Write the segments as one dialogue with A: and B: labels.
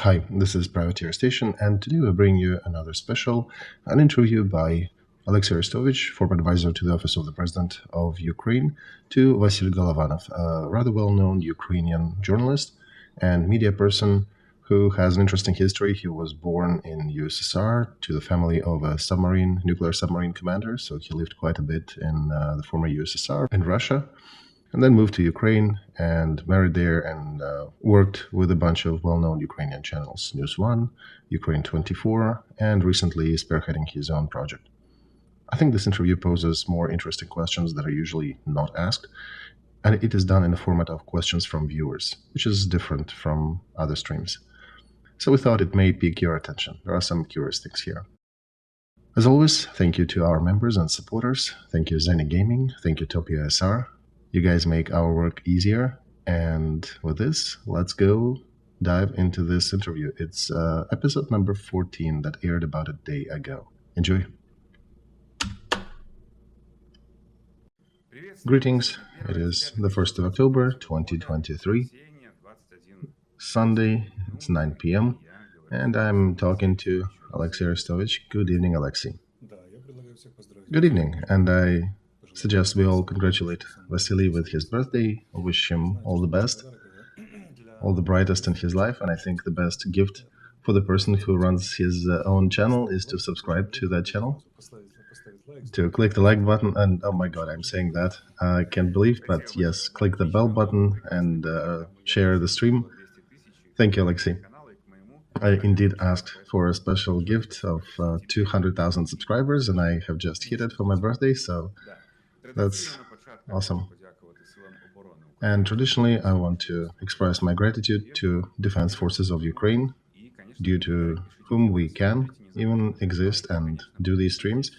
A: Hi, this is Privateer Station, and today we bring you another special, an interview by Alexei Arestovich, former advisor to the Office of the President of Ukraine, to Vasyl Golovanov, a rather well-known Ukrainian journalist and media person who has an interesting history. He was born in USSR to the family of a nuclear submarine commander, so he lived quite a bit in the former USSR in Russia, and then moved to Ukraine and married there and worked with a bunch of well-known Ukrainian channels, News 1, Ukraine 24, and recently spearheading his own project. I think this interview poses more interesting questions that are usually not asked, and it is done in a format of questions from viewers, which is different from other streams. So we thought it may pique your attention. There are some curious things here. As always, thank you to our members and supporters. Thank you Zeni Gaming, thank you Topia SR. You guys make our work easier, and with this, let's go dive into this interview. It's episode number 14 that aired about a day ago. Enjoy. Greetings, it is the 1st of October 2023, Sunday, it's 9 p.m., and I'm talking to Alexei Arestovich. Good evening, Alexei. Good evening, and I suggest we all congratulate Vasily with his birthday. I wish him all the best, all the brightest in his life, and I think the best gift for the person who runs his own channel is to subscribe to that channel, to click the like button, and oh my god, I'm saying that, I can't believe, but yes, click the bell button and share the stream. Thank you, Alexei. I indeed asked for a special gift of 200,000 subscribers, and I have just hit it for my birthday, so that's awesome. And traditionally, I want to express my gratitude to Defense Forces of Ukraine, due to whom we can even exist and do these streams.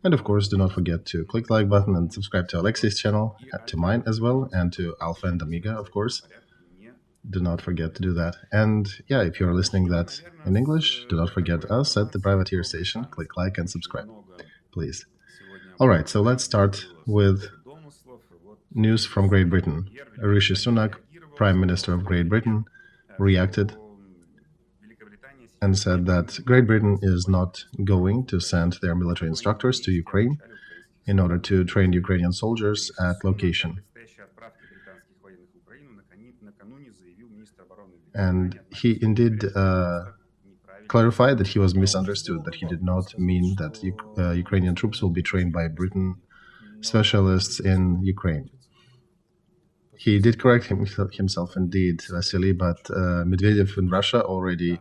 A: And of course, do not forget to click the like button and subscribe to Alexei's channel, to mine as well, and to Alpha&Omega, of course. Do not forget to do that. And yeah, if you're listening that in English, do not forget us at the Privateer Station. Click like and subscribe, please. All right, so let's start with news from Great Britain. Rishi Sunak, Prime Minister of Great Britain, reacted and said that Great Britain is not going to send their military instructors to Ukraine in order to train Ukrainian soldiers at location. And he indeed clarified that he was misunderstood, that he did not mean that Ukrainian troops will be trained by Britain specialists in Ukraine. He did correct himself indeed, Vasily, but Medvedev in Russia already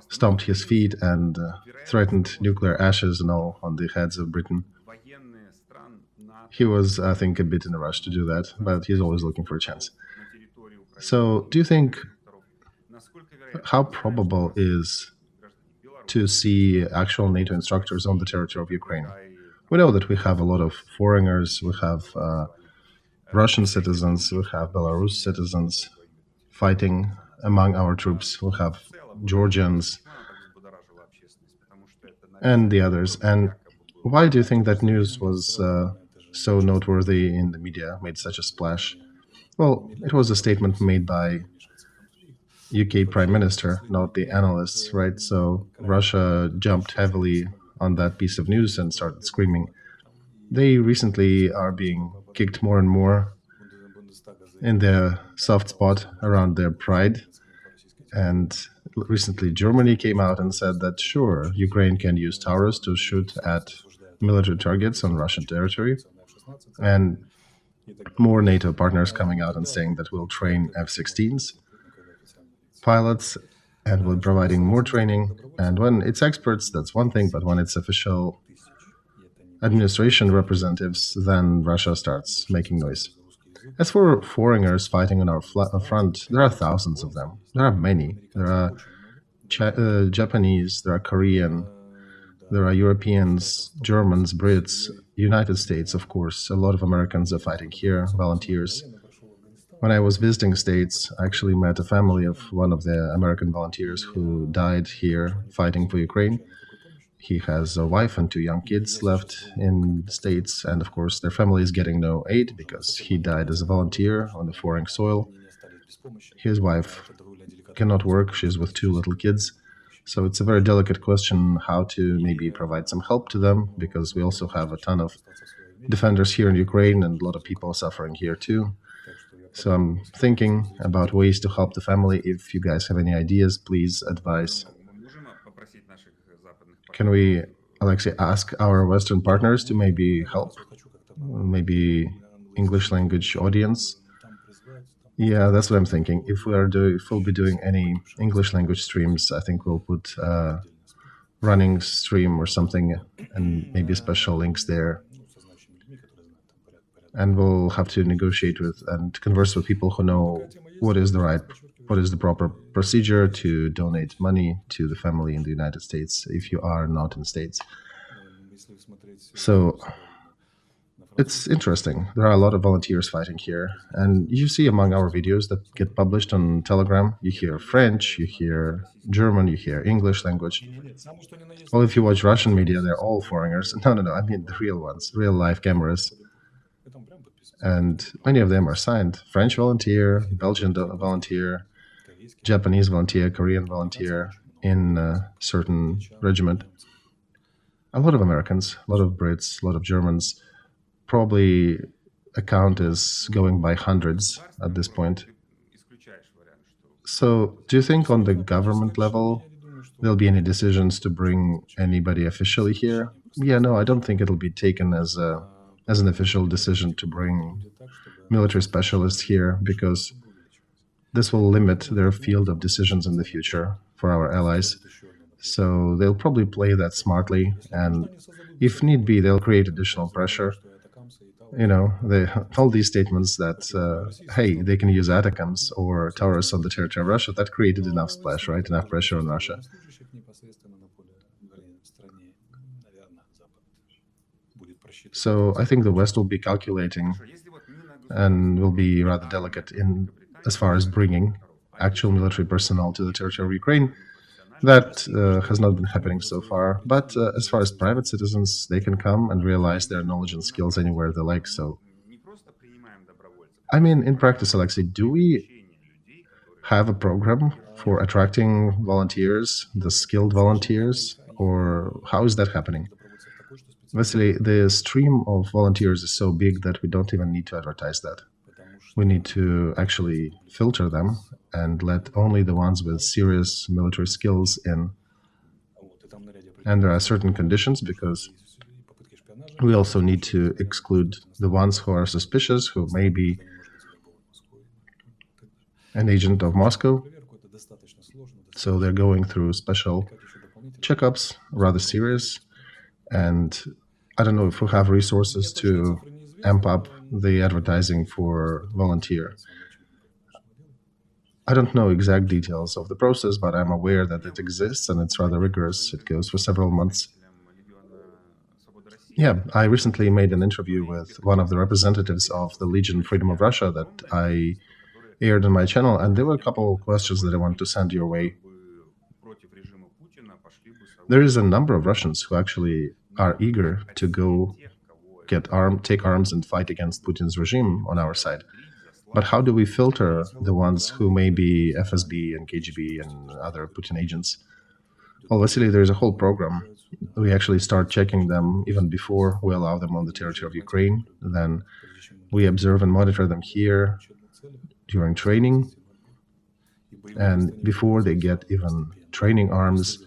A: stomped his feet and threatened nuclear ashes and all on the heads of Britain. He was, I think, a bit in a rush to do that, but he's always looking for a chance. So, do you think, how probable is to see actual NATO instructors on the territory of Ukraine? We know that we have a lot of foreigners, we have Russian citizens, we have Belarus citizens fighting among our troops, we have Georgians and the others. And why do you think that news was so noteworthy in the media, made such a splash? Well, it was a statement made by UK Prime Minister, not the analysts, right? So Russia jumped heavily on that piece of news and started screaming. They recently are being kicked more and more in their soft spot around their pride. And recently Germany came out and said that, sure, Ukraine can use Taurus to shoot at military targets on Russian territory. And more NATO partners coming out and saying that we'll train F-16s pilots and we're providing more training. And when it's experts, that's one thing, but when it's official administration representatives, then Russia starts making noise. As for foreigners fighting on our front, there are thousands of them. There are many. There are Japanese, there are Korean, there are Europeans, Germans, Brits, United States, of course. A lot of Americans are fighting here, volunteers. When I was visiting States, I actually met a family of one of the American volunteers who died here fighting for Ukraine. He has a wife and 2 young kids left in the States, and of course their family is getting no aid because he died as a volunteer on the foreign soil. His wife cannot work. She's with 2 little kids. So it's a very delicate question how to maybe provide some help to them, because we also have a ton of defenders here in Ukraine and a lot of people suffering here too. So I'm thinking about ways to help the family. If you guys have any ideas, please advise. Can we, Alexei, ask our Western partners to maybe help? Maybe English language audience? Yeah, that's what I'm thinking. If we'll be doing any English language streams, I think we'll put a running stream or something, and maybe special links there. And we'll have to negotiate with and converse with people who know what is the proper procedure to donate money to the family in the United States if you are not in States. So it's interesting. There are a lot of volunteers fighting here. And you see among our videos that get published on Telegram, you hear French, you hear German, you hear English language. Well, if you watch Russian media, they're all foreigners. No, I mean the real ones, real live cameras. And many of them are signed. French volunteer, Belgian volunteer, Japanese volunteer, Korean volunteer in a certain regiment. A lot of Americans, a lot of Brits, a lot of Germans. Probably a count is going by hundreds at this point. So do you think on the government level there'll be any decisions to bring anybody officially here? Yeah, no, I don't think it'll be taken as an official decision to bring military specialists here, because this will limit their field of decisions in the future for our allies. So they'll probably play that smartly, and if need be, they'll create additional pressure. You know, all these statements that, hey, they can use ATACMS or Taurus on the territory of Russia, that created enough splash, right? Enough pressure on Russia. So I think the West will be calculating and will be rather delicate in as far as bringing actual military personnel to the territory of Ukraine. That has not been happening so far. But as far as private citizens, they can come and realize their knowledge and skills anywhere they like. So, I mean, in practice, Alexei, do we have a program for attracting volunteers, the skilled volunteers, or how is that happening? Vasily, the stream of volunteers is so big that we don't even need to advertise that. We need to actually filter them and let only the ones with serious military skills in. And there are certain conditions, because we also need to exclude the ones who are suspicious, who may be an agent of Moscow. So they're going through special checkups, rather serious. And I don't know if we have resources to amp up the advertising for volunteer. I don't know exact details of the process, but I'm aware that it exists and it's rather rigorous. It goes for several months. Yeah, I recently made an interview with one of the representatives of the Legion Freedom of Russia that I aired on my channel, and there were a couple of questions that I wanted to send your way. There is a number of Russians who actually are eager to go take arms and fight against Putin's regime on our side. But how do we filter the ones who may be FSB and KGB and other Putin agents? Well, Vasily, there's a whole program. We actually start checking them even before we allow them on the territory of Ukraine. Then we observe and monitor them here during training. And before they get even training arms,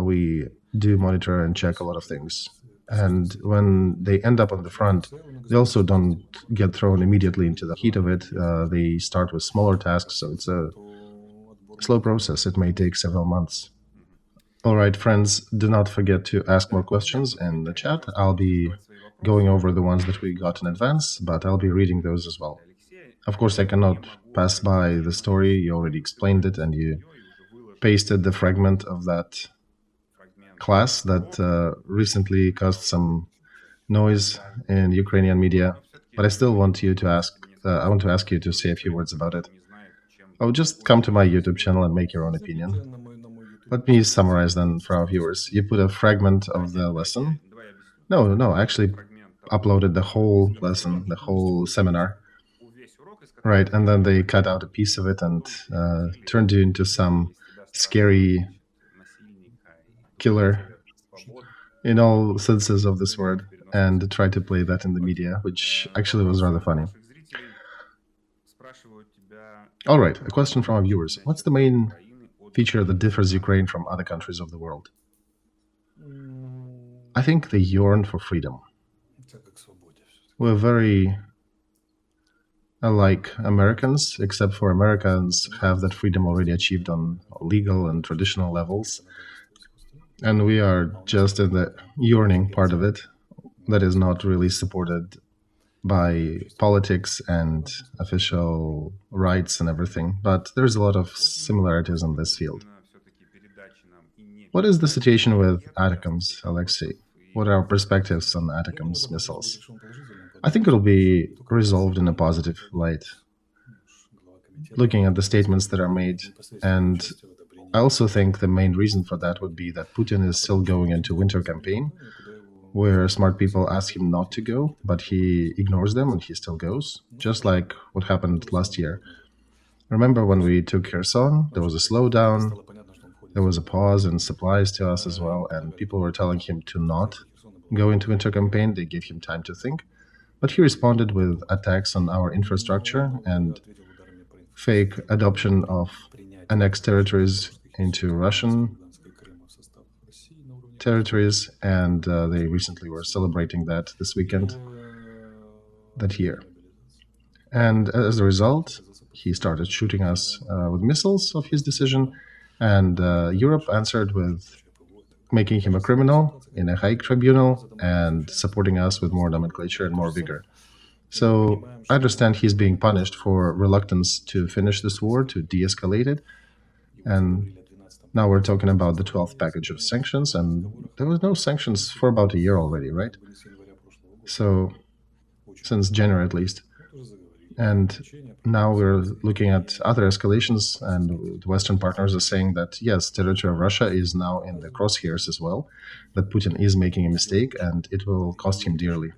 A: we do monitor and check a lot of things. And when they end up on the front, they also don't get thrown immediately into the heat of it. They start with smaller tasks, so it's a slow process. It may take several months. All right, friends, do not forget to ask more questions in the chat. I'll be going over the ones that we got in advance, but I'll be reading those as well. Of course, I cannot pass by the story. You already explained it, and you pasted the fragment of that class that recently caused some noise in Ukrainian media. But I still want you to I want to ask you to say a few words about it. Oh, just come to my YouTube channel and make your own opinion. Let me summarize then for our viewers. You put a fragment of the lesson. No, I actually uploaded the whole lesson, the whole seminar. Right, and then they cut out a piece of it and turned you into some scary killer in all senses of this word, and tried to play that in the media, which actually was rather funny. All right, a question from our viewers. What's the main feature that differs Ukraine from other countries of the world? I think they yearn for freedom. We're very unlike Americans, except for Americans have that freedom already achieved on legal and traditional levels. And we are just in the yearning part of it that is not really supported by politics and official rights and everything. But there's a lot of similarities in this field. What is the situation with ATACMS, Alexei? What are our perspectives on ATACMS missiles? I think it'll be resolved in a positive light, looking at the statements that are made. And I also think the main reason for that would be that Putin is still going into winter campaign, where smart people ask him not to go, but he ignores them and he still goes, just like what happened last year. Remember when we took Kherson, there was a slowdown, there was a pause in supplies to us as well, and people were telling him to not go into winter campaign. They gave him time to think. But he responded with attacks on our infrastructure and fake adoption of annexed territories into Russian territories, and they recently were celebrating that this weekend, that year. And as a result, he started shooting us with missiles of his decision, and Europe answered with making him a criminal in a Hague tribunal and supporting us with more nomenclature and more vigor. So I understand he's being punished for reluctance to finish this war, to de-escalate it. And now we're talking about the 12th package of sanctions, and there was no sanctions for about a year already, right? So, since January at least. And now we're looking at other escalations, and the Western partners are saying that, yes, territory of Russia is now in the crosshairs as well, that Putin is making a mistake, and it will cost him dearly.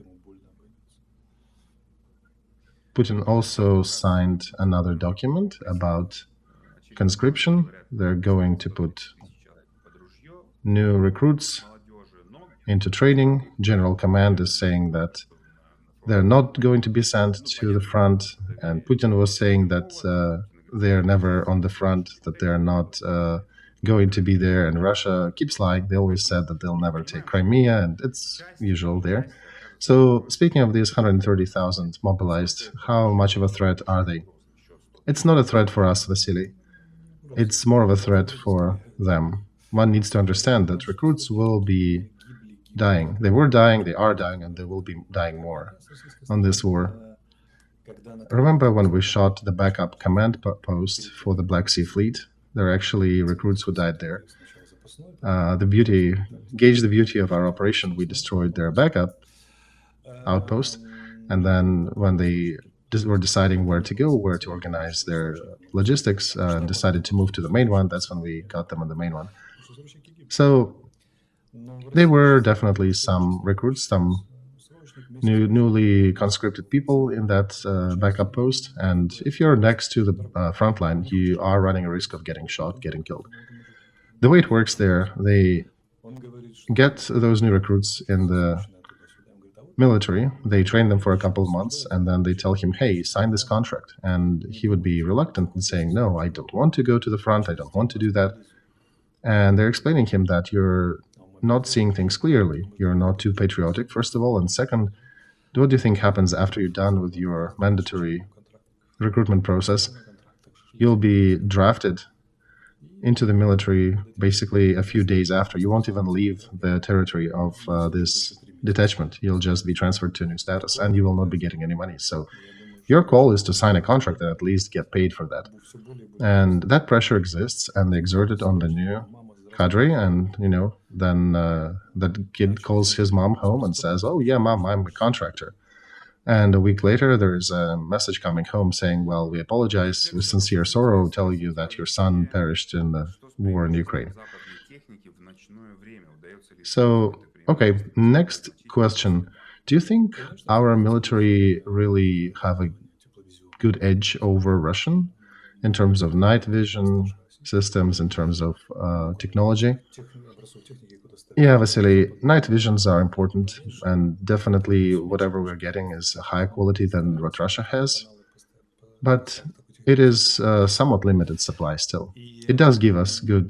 A: Putin also signed another document about conscription. They're going to put new recruits into training. General Command is saying that they're not going to be sent to the front, and Putin was saying that they're never on the front, that they're not going to be there, and Russia keeps lying. They always said that they'll never take Crimea, and it's usual there. So speaking of these 130,000 mobilized, how much of a threat are they? It's not a threat for us, Vasily. It's more of a threat for them. One needs to understand that recruits will be dying. They were dying, they are dying, and they will be dying more on this war. Remember when we shot the backup command post for the Black Sea Fleet? There are actually recruits who died there. Gauge the beauty of our operation. We destroyed their backup outpost, and then when they were deciding where to go, where to organize their logistics, and decided to move to the main one, that's when we got them on the main one. So there were definitely some recruits, some newly conscripted people in that backup post, and if you're next to the front line, you are running a risk of getting shot, getting killed. The way it works there, they get those new recruits in the military, they train them for a couple of months, and then they tell him, hey, sign this contract. And he would be reluctant and saying, no, I don't want to go to the front, I don't want to do that. And they're explaining him that you're not seeing things clearly. You're not too patriotic, first of all, and second, what do you think happens after you're done with your mandatory recruitment process? You'll be drafted into the military basically a few days after. You won't even leave the territory of this detachment. You'll just be transferred to a new status, and you will not be getting any money. So your call is to sign a contract and at least get paid for that. And that pressure exists, and they exert it on the new cadre, and then that kid calls his mom home and says, oh yeah, mom, I'm a contractor. And a week later, there's a message coming home saying, well, we apologize, with sincere sorrow, tell you that your son perished in the war in Ukraine. So, okay, next question. Do you think our military really have a good edge over Russian in terms of night vision systems, in terms of technology. Yeah, Vasily, night visions are important, and definitely whatever we're getting is higher quality than what Russia has. But it is somewhat limited supply still. It does give us good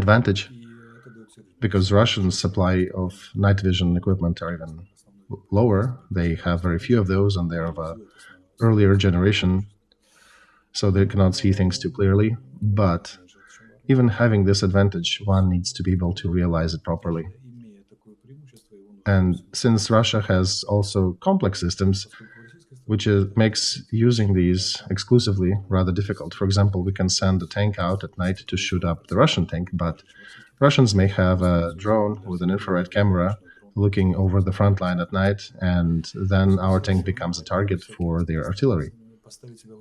A: advantage, because Russian supply of night vision equipment are even lower. They have very few of those, and they're of a earlier generation, so they cannot see things too clearly. But even having this advantage, one needs to be able to realize it properly. And since Russia has also complex systems, which makes using these exclusively rather difficult. For example, we can send a tank out at night to shoot up the Russian tank, but Russians may have a drone with an infrared camera looking over the front line at night, and then our tank becomes a target for their artillery.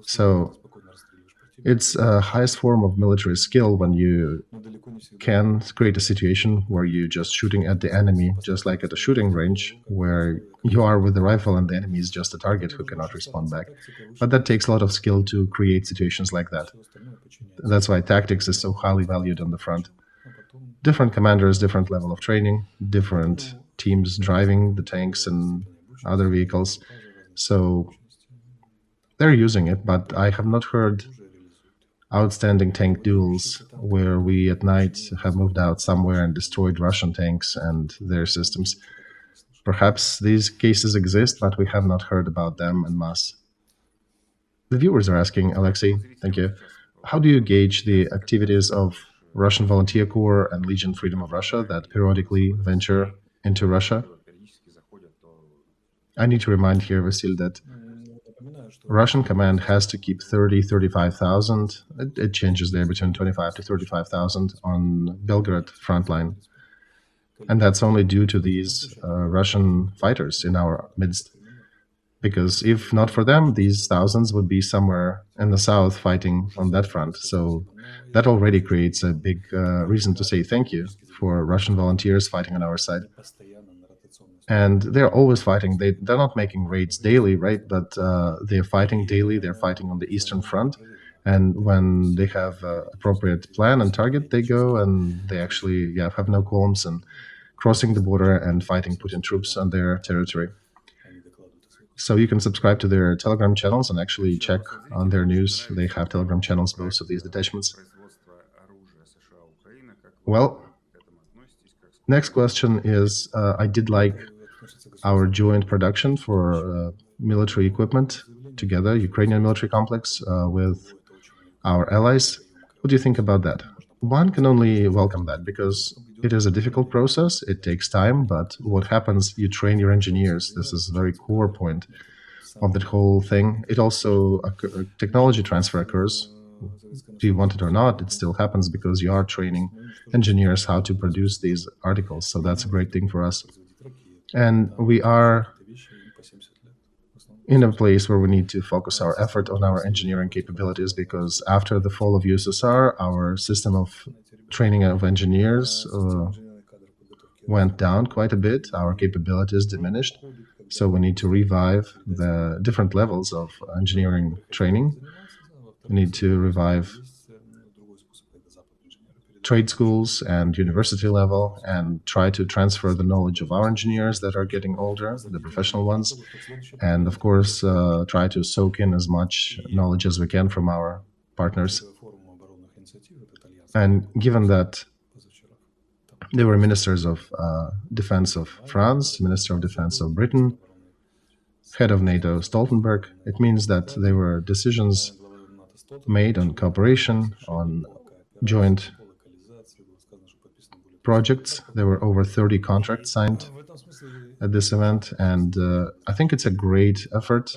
A: So it's a highest form of military skill when you can create a situation where you're just shooting at the enemy, just like at a shooting range, where you are with the rifle and the enemy is just a target who cannot respond back. But that takes a lot of skill to create situations like that. That's why tactics is so highly valued on the front. Different commanders, different level of training, different teams driving the tanks and other vehicles. So they're using it, but I have not heard outstanding tank duels where we at night have moved out somewhere and destroyed Russian tanks and their systems. Perhaps these cases exist, but we have not heard about them en masse. The viewers are asking, Alexei, thank you, how do you gauge the activities of Russian Volunteer Corps and Legion Freedom of Russia that periodically venture into Russia? I need to remind here, Vasil, that Russian command has to keep 35,000. It changes there between 25 to 35,000 on Belgrade front line. And that's only due to these Russian fighters in our midst. Because if not for them, these thousands would be somewhere in the south fighting on that front. So that already creates a big reason to say thank you for Russian volunteers fighting on our side. And they're always fighting. They're not making raids daily, right? But they're fighting daily. They're fighting on the Eastern Front. And when they have appropriate plan and target, they go and they actually have no qualms in crossing the border and fighting Putin troops on their territory. So you can subscribe to their Telegram channels and actually check on their news. They have Telegram channels, both of these detachments. Well, next question is, I did like our joint production for military equipment together, Ukrainian military complex with our allies. What do you think about that? One can only welcome that, because it is a difficult process, it takes time, but what happens, you train your engineers. This is a very core point of that whole thing. It also, technology transfer occurs. Do you want it or not, it still happens, because you are training engineers how to produce these articles. So that's a great thing for us. And we are in a place where we need to focus our effort on our engineering capabilities, because after the fall of USSR, our system of training of engineers went down quite a bit. Our capabilities diminished. So we need to revive the different levels of engineering training. We need to revive trade schools and university level and try to transfer the knowledge of our engineers that are getting older, the professional ones, and of course try to soak in as much knowledge as we can from our partners. And given that there were ministers of defense of France, Minister of Defense of Britain, head of NATO Stoltenberg, it means that there were decisions made on cooperation, on joint projects. There were over 30 contracts signed at this event, and I think it's a great effort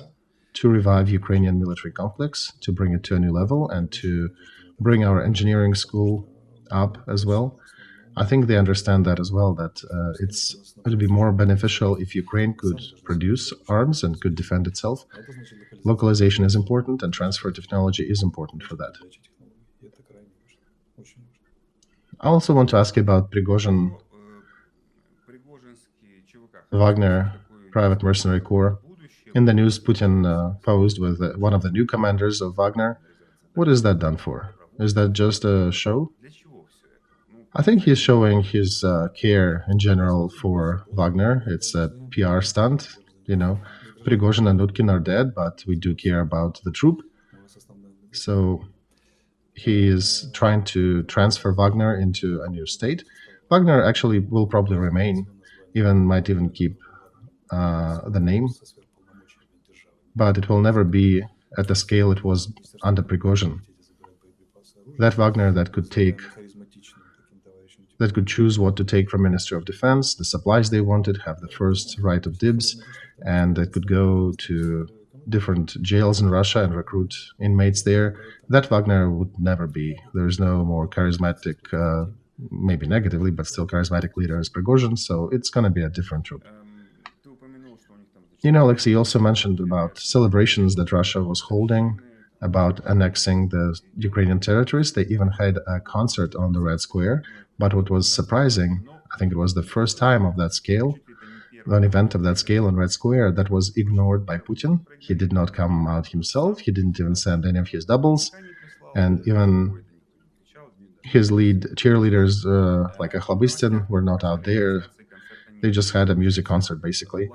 A: to revive Ukrainian military complex, to bring it to a new level, and to bring our engineering school up as well. I think they understand that as well, that it would be more beneficial if Ukraine could produce arms and could defend itself. Localization is important, and transfer technology is important for that. I also want to ask you about Wagner private mercenary corps. In the news, Putin posed with one of the new commanders of Wagner. What is that done for? Is that just a show? I think he's showing his care in general for Wagner. It's a PR stunt. You know, Prigozhin and Utkin are dead, but we do care about the troop. So he is trying to transfer Wagner into a new state. Wagner actually will probably remain, might even keep the name, but it will never be at the scale it was under Prigozhin. That Wagner that could choose what to take from Ministry of Defense, the supplies they wanted, have the first right of dibs, and that could go to different jails in Russia and recruit inmates there. That Wagner would never be. There's no more charismatic, maybe negatively, but still charismatic leader as Prigozhin, so it's going to be a different troop. You know, Alexei also mentioned about celebrations that Russia was holding about annexing the Ukrainian territories. They even had a concert on the Red Square. But what was surprising, I think it was the first time of that scale, an event of that scale on Red Square, that was ignored by Putin. He did not come out himself. He didn't even send any of his doubles. And even his lead cheerleaders, like Akhlabystin, were not out there. They just had a music concert, basically.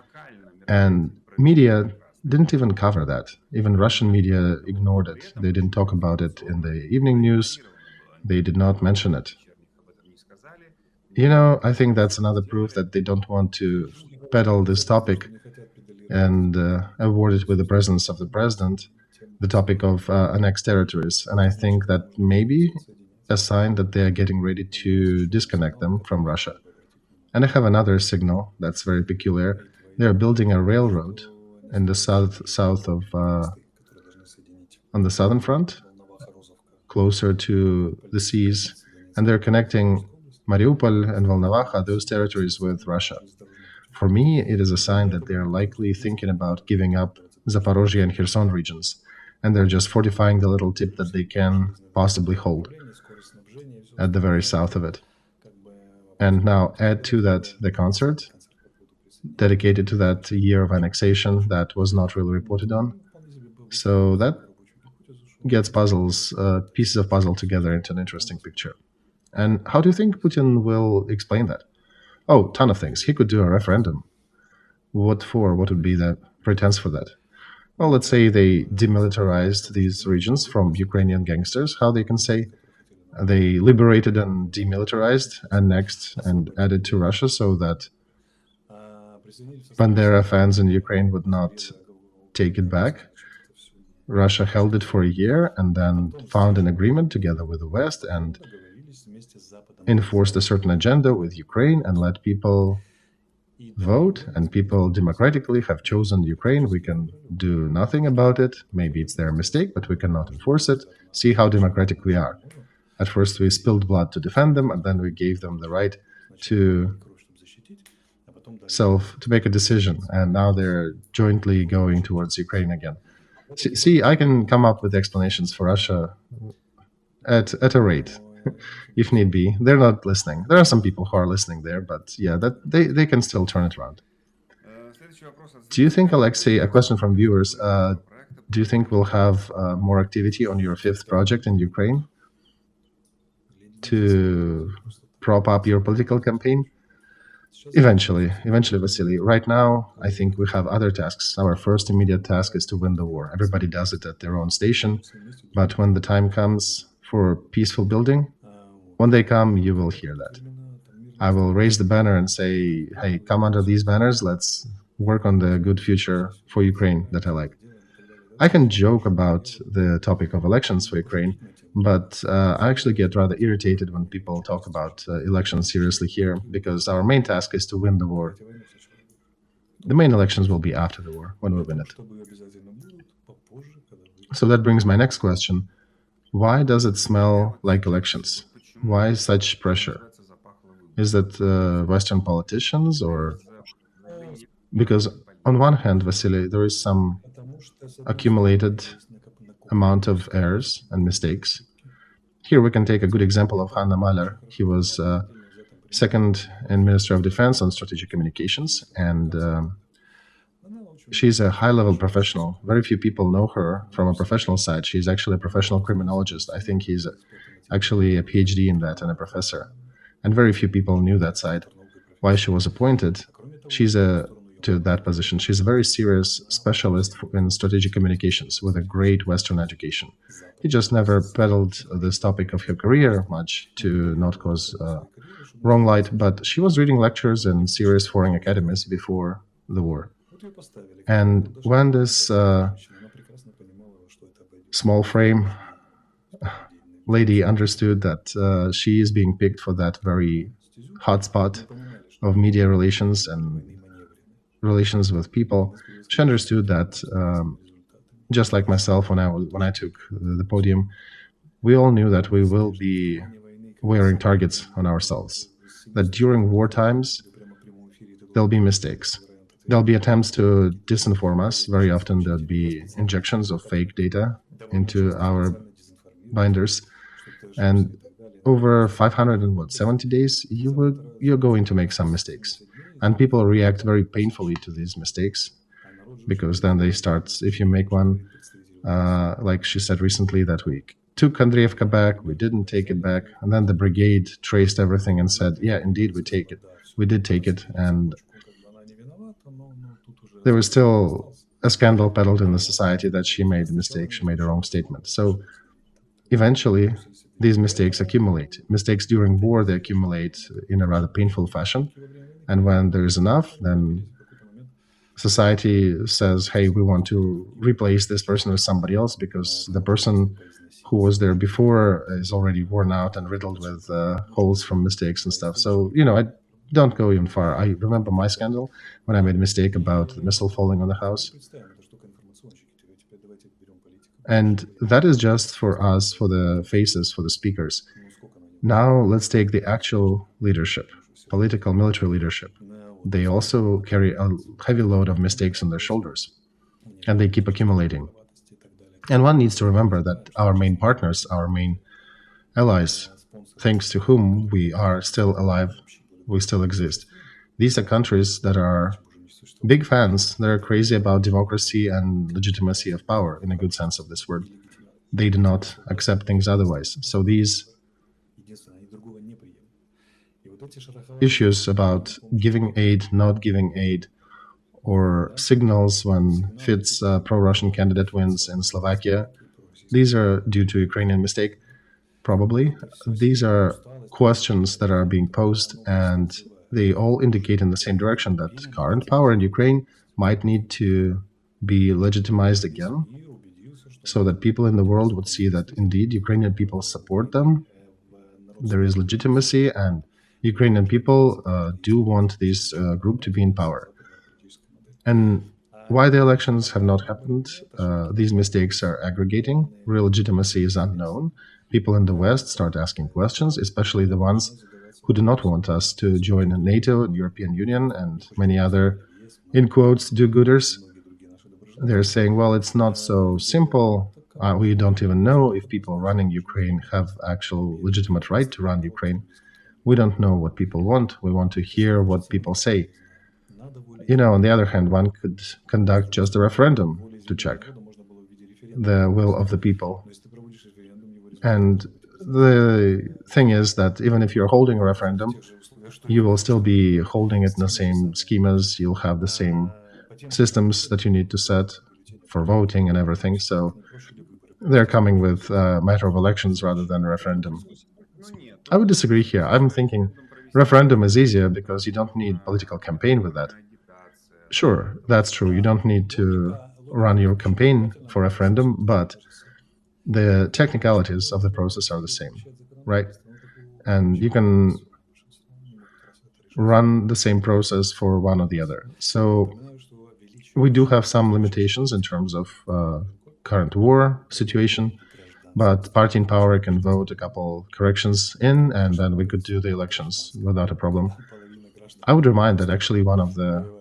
A: And media didn't even cover that. Even Russian media ignored it. They didn't talk about it in the evening news. They did not mention it. You know, I think that's another proof that they don't want to peddle this topic and award it with the presence of the president, the topic of annexed territories. And I think that maybe a sign that they are getting ready to disconnect them from Russia. And I have another signal that's very peculiar. They're building a railroad in the south of, on the southern front, closer to the seas, and they're connecting Mariupol and Volnovakha, those territories, with Russia. For me, it is a sign that they're likely thinking about giving up Zaporozhye and Kherson regions, and they're just fortifying the little tip that they can possibly hold at the very south of it. And now add to that the concert dedicated to that year of annexation that was not really reported on. So that gets pieces of puzzle together into an interesting picture. And how do you think Putin will explain that? Oh, ton of things. He could do a referendum. What for? What would be the pretense for that? Well, let's say they demilitarized these regions from Ukrainian gangsters. How they can say they liberated and demilitarized, annexed and added to Russia so that Bandera fans in Ukraine would not take it back. Russia held it for a year and then found an agreement together with the West and enforced a certain agenda with Ukraine and let people vote, and people democratically have chosen Ukraine. We can do nothing about it. Maybe it's their mistake, but we cannot enforce it. See how democratic we are. At first we spilled blood to defend them, and then we gave them the right to make a decision, and now they're jointly going towards Ukraine again. See, I can come up with explanations for Russia at a rate, if need be. They're not listening. There are some people who are listening there, but yeah, that they can still turn it around. Do you think, Alexei, a question from viewers, do you think we'll have more activity on your fifth project in Ukraine to prop up your political campaign? Eventually, Vasily. Right now, I think we have other tasks. Our first immediate task is to win the war. Everybody does it at their own station, but when the time comes for peaceful building, when they come, you will hear that. I will raise the banner and say, hey, come under these banners, let's work on the good future for Ukraine that I like. I can joke about the topic of elections for Ukraine, but I actually get rather irritated when people talk about elections seriously here, because our main task is to win the war. The main elections will be after the war, when we win it. So that brings my next question. Why does it smell like elections? Why such pressure? Is it Western politicians, or... Because on one hand, Vasily, there is some accumulated amount of errors and mistakes. Here we can take a good example of Hanna Mahler. He was second in Ministry of Defense on Strategic Communications, and she's a high-level professional. Very few people know her from a professional side. She's actually a professional criminologist. I think he's actually a PhD in that and a professor. And very few people knew that side. Why she was appointed to that position. She's a very serious specialist in strategic communications with a great Western education. He just never peddled this topic of her career much to not cause wrong light, but she was reading lectures in serious foreign academies before the war. And when this small frame lady understood that she is being picked for that very hot spot of media relations and relations with people, she understood that, just like myself when I took the podium, we all knew that we will be wearing targets on ourselves, that during war times there'll be mistakes. There'll be attempts to disinform us. Very often there'll be injections of fake data into our binders. And over 570 days, you're going to make some mistakes. And people react very painfully to these mistakes, because then they start, if you make one, like she said recently, that we took Andreevka back, we didn't take it back, and then the brigade traced everything and said, yeah, indeed, we did take it, and there was still a scandal peddled in the society that she made a mistake, she made a wrong statement. So eventually, these mistakes accumulate. Mistakes during war, they accumulate in a rather painful fashion. And when there is enough, then society says, hey, we want to replace this person with somebody else because the person who was there before is already worn out and riddled with holes from mistakes and stuff. So, I don't go even far. I remember my scandal when I made a mistake about the missile falling on the house. And that is just for us, for the faces, for the speakers. Now let's take the actual leadership, political, military leadership. They also carry a heavy load of mistakes on their shoulders, and they keep accumulating. And one needs to remember that our main partners, our main allies, thanks to whom we are still alive, we still exist. These are countries that are big fans, that are crazy about democracy and legitimacy of power, in a good sense of this word. They do not accept things otherwise. So these issues about giving aid, not giving aid, or signals when Fit's pro-Russian candidate wins in Slovakia, these are due to Ukrainian mistake, probably. These are questions that are being posed, and they all indicate in the same direction, that current power in Ukraine might need to be legitimized again, so that people in the world would see that indeed Ukrainian people support them, there is legitimacy, and Ukrainian people do want this group to be in power. And why the elections have not happened, these mistakes are aggregating, real legitimacy is unknown. People in the West start asking questions, especially the ones who do not want us to join NATO, European Union, and many other, in quotes, do-gooders. They're saying, well, it's not so simple. We don't even know if people running Ukraine have actual legitimate right to run Ukraine. We don't know what people want. We want to hear what people say. On the other hand, one could conduct just a referendum to check the will of the people. And the thing is that even if you're holding a referendum, you will still be holding it in the same schemas. You'll have the same systems that you need to set for voting and everything. So they're coming with a matter of elections rather than a referendum. I would disagree here. I'm thinking referendum is easier because you don't need political campaign with that. Sure, that's true. You don't need to run your campaign for referendum, but the technicalities of the process are the same, right? And you can run the same process for one or the other. So we do have some limitations in terms of current war situation, but party in power can vote a couple corrections in, and then we could do the elections without a problem. I would remind that actually one of the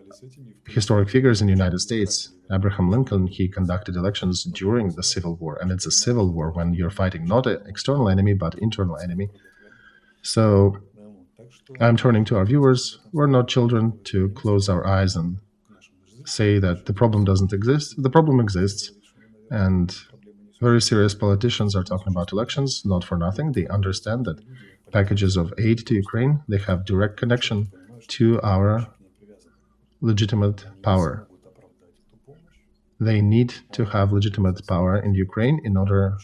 A: historic figures in the United States, Abraham Lincoln, he conducted elections during the Civil War, and it's a civil war when you're fighting not an external enemy, but internal enemy. So I'm turning to our viewers. We're not children to close our eyes and say that the problem doesn't exist. The problem exists, and very serious politicians are talking about elections, not for nothing. They understand that packages of aid to Ukraine, they have direct connection to our legitimate power. They need to have legitimate power in Ukraine in order,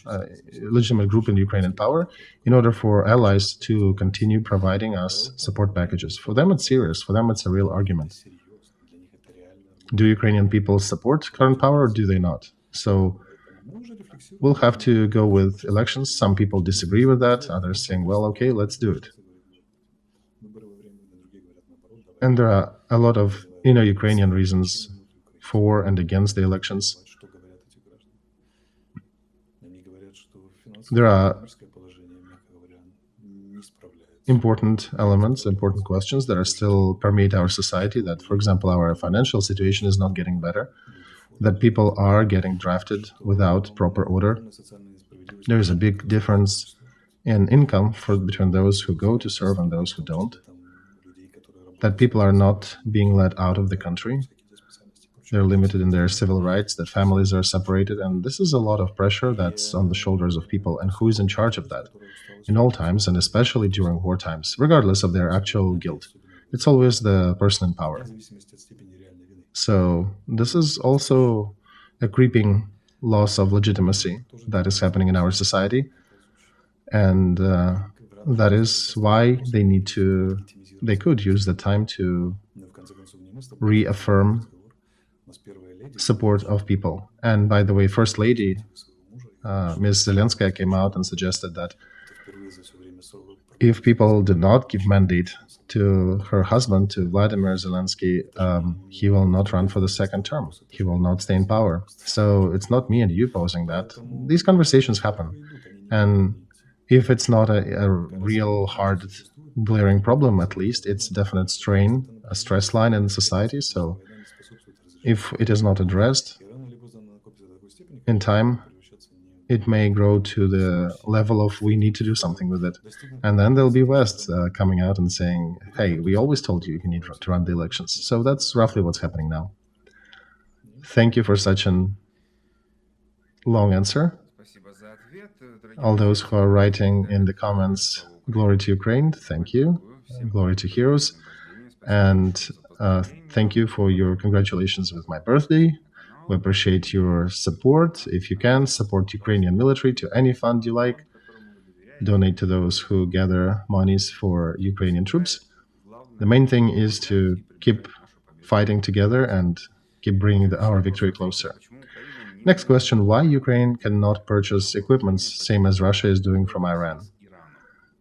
A: legitimate group in Ukraine in power, in order for allies to continue providing us support packages. For them, it's serious. For them, it's a real argument. Do Ukrainian people support current power or do they not? So we'll have to go with elections. Some people disagree with that. Others saying, well, okay, let's do it. And there are a lot of Ukrainian reasons for and against the elections. There are important elements, important questions that are still permeate our society, that, for example, our financial situation is not getting better, that people are getting drafted without proper order. There is a big difference in income between those who go to serve and those who don't, that people are not being let out of the country. They're limited in their civil rights, that families are separated, and this is a lot of pressure that's on the shoulders of people. And who is in charge of that? In all times, and especially during war times, regardless of their actual guilt, it's always the person in power. So this is also a creeping loss of legitimacy that is happening in our society, and that is why they could use the time to reaffirm support of people. And by the way, First Lady, Ms. Zelenskaya, came out and suggested that if people do not give mandate to her husband, to Vladimir Zelensky, he will not run for the second term. He will not stay in power. So it's not me and you posing that. These conversations happen. And if it's not a real hard, glaring problem, at least it's a definite strain, a stress line in society. So if it is not addressed in time, it may grow to the level of we need to do something with it. And then there'll be West coming out and saying, hey, we always told you need to run the elections. So that's roughly what's happening now. Thank you for such a long answer. All those who are writing in the comments, glory to Ukraine, thank you. Glory to heroes. And thank you for your congratulations with my birthday. We appreciate your support. If you can, support Ukrainian military to any fund you like. Donate to those who gather monies for Ukrainian troops. The main thing is to keep fighting together and keep bringing our victory closer. Next question, why Ukraine cannot purchase equipment, same as Russia is doing from Iran?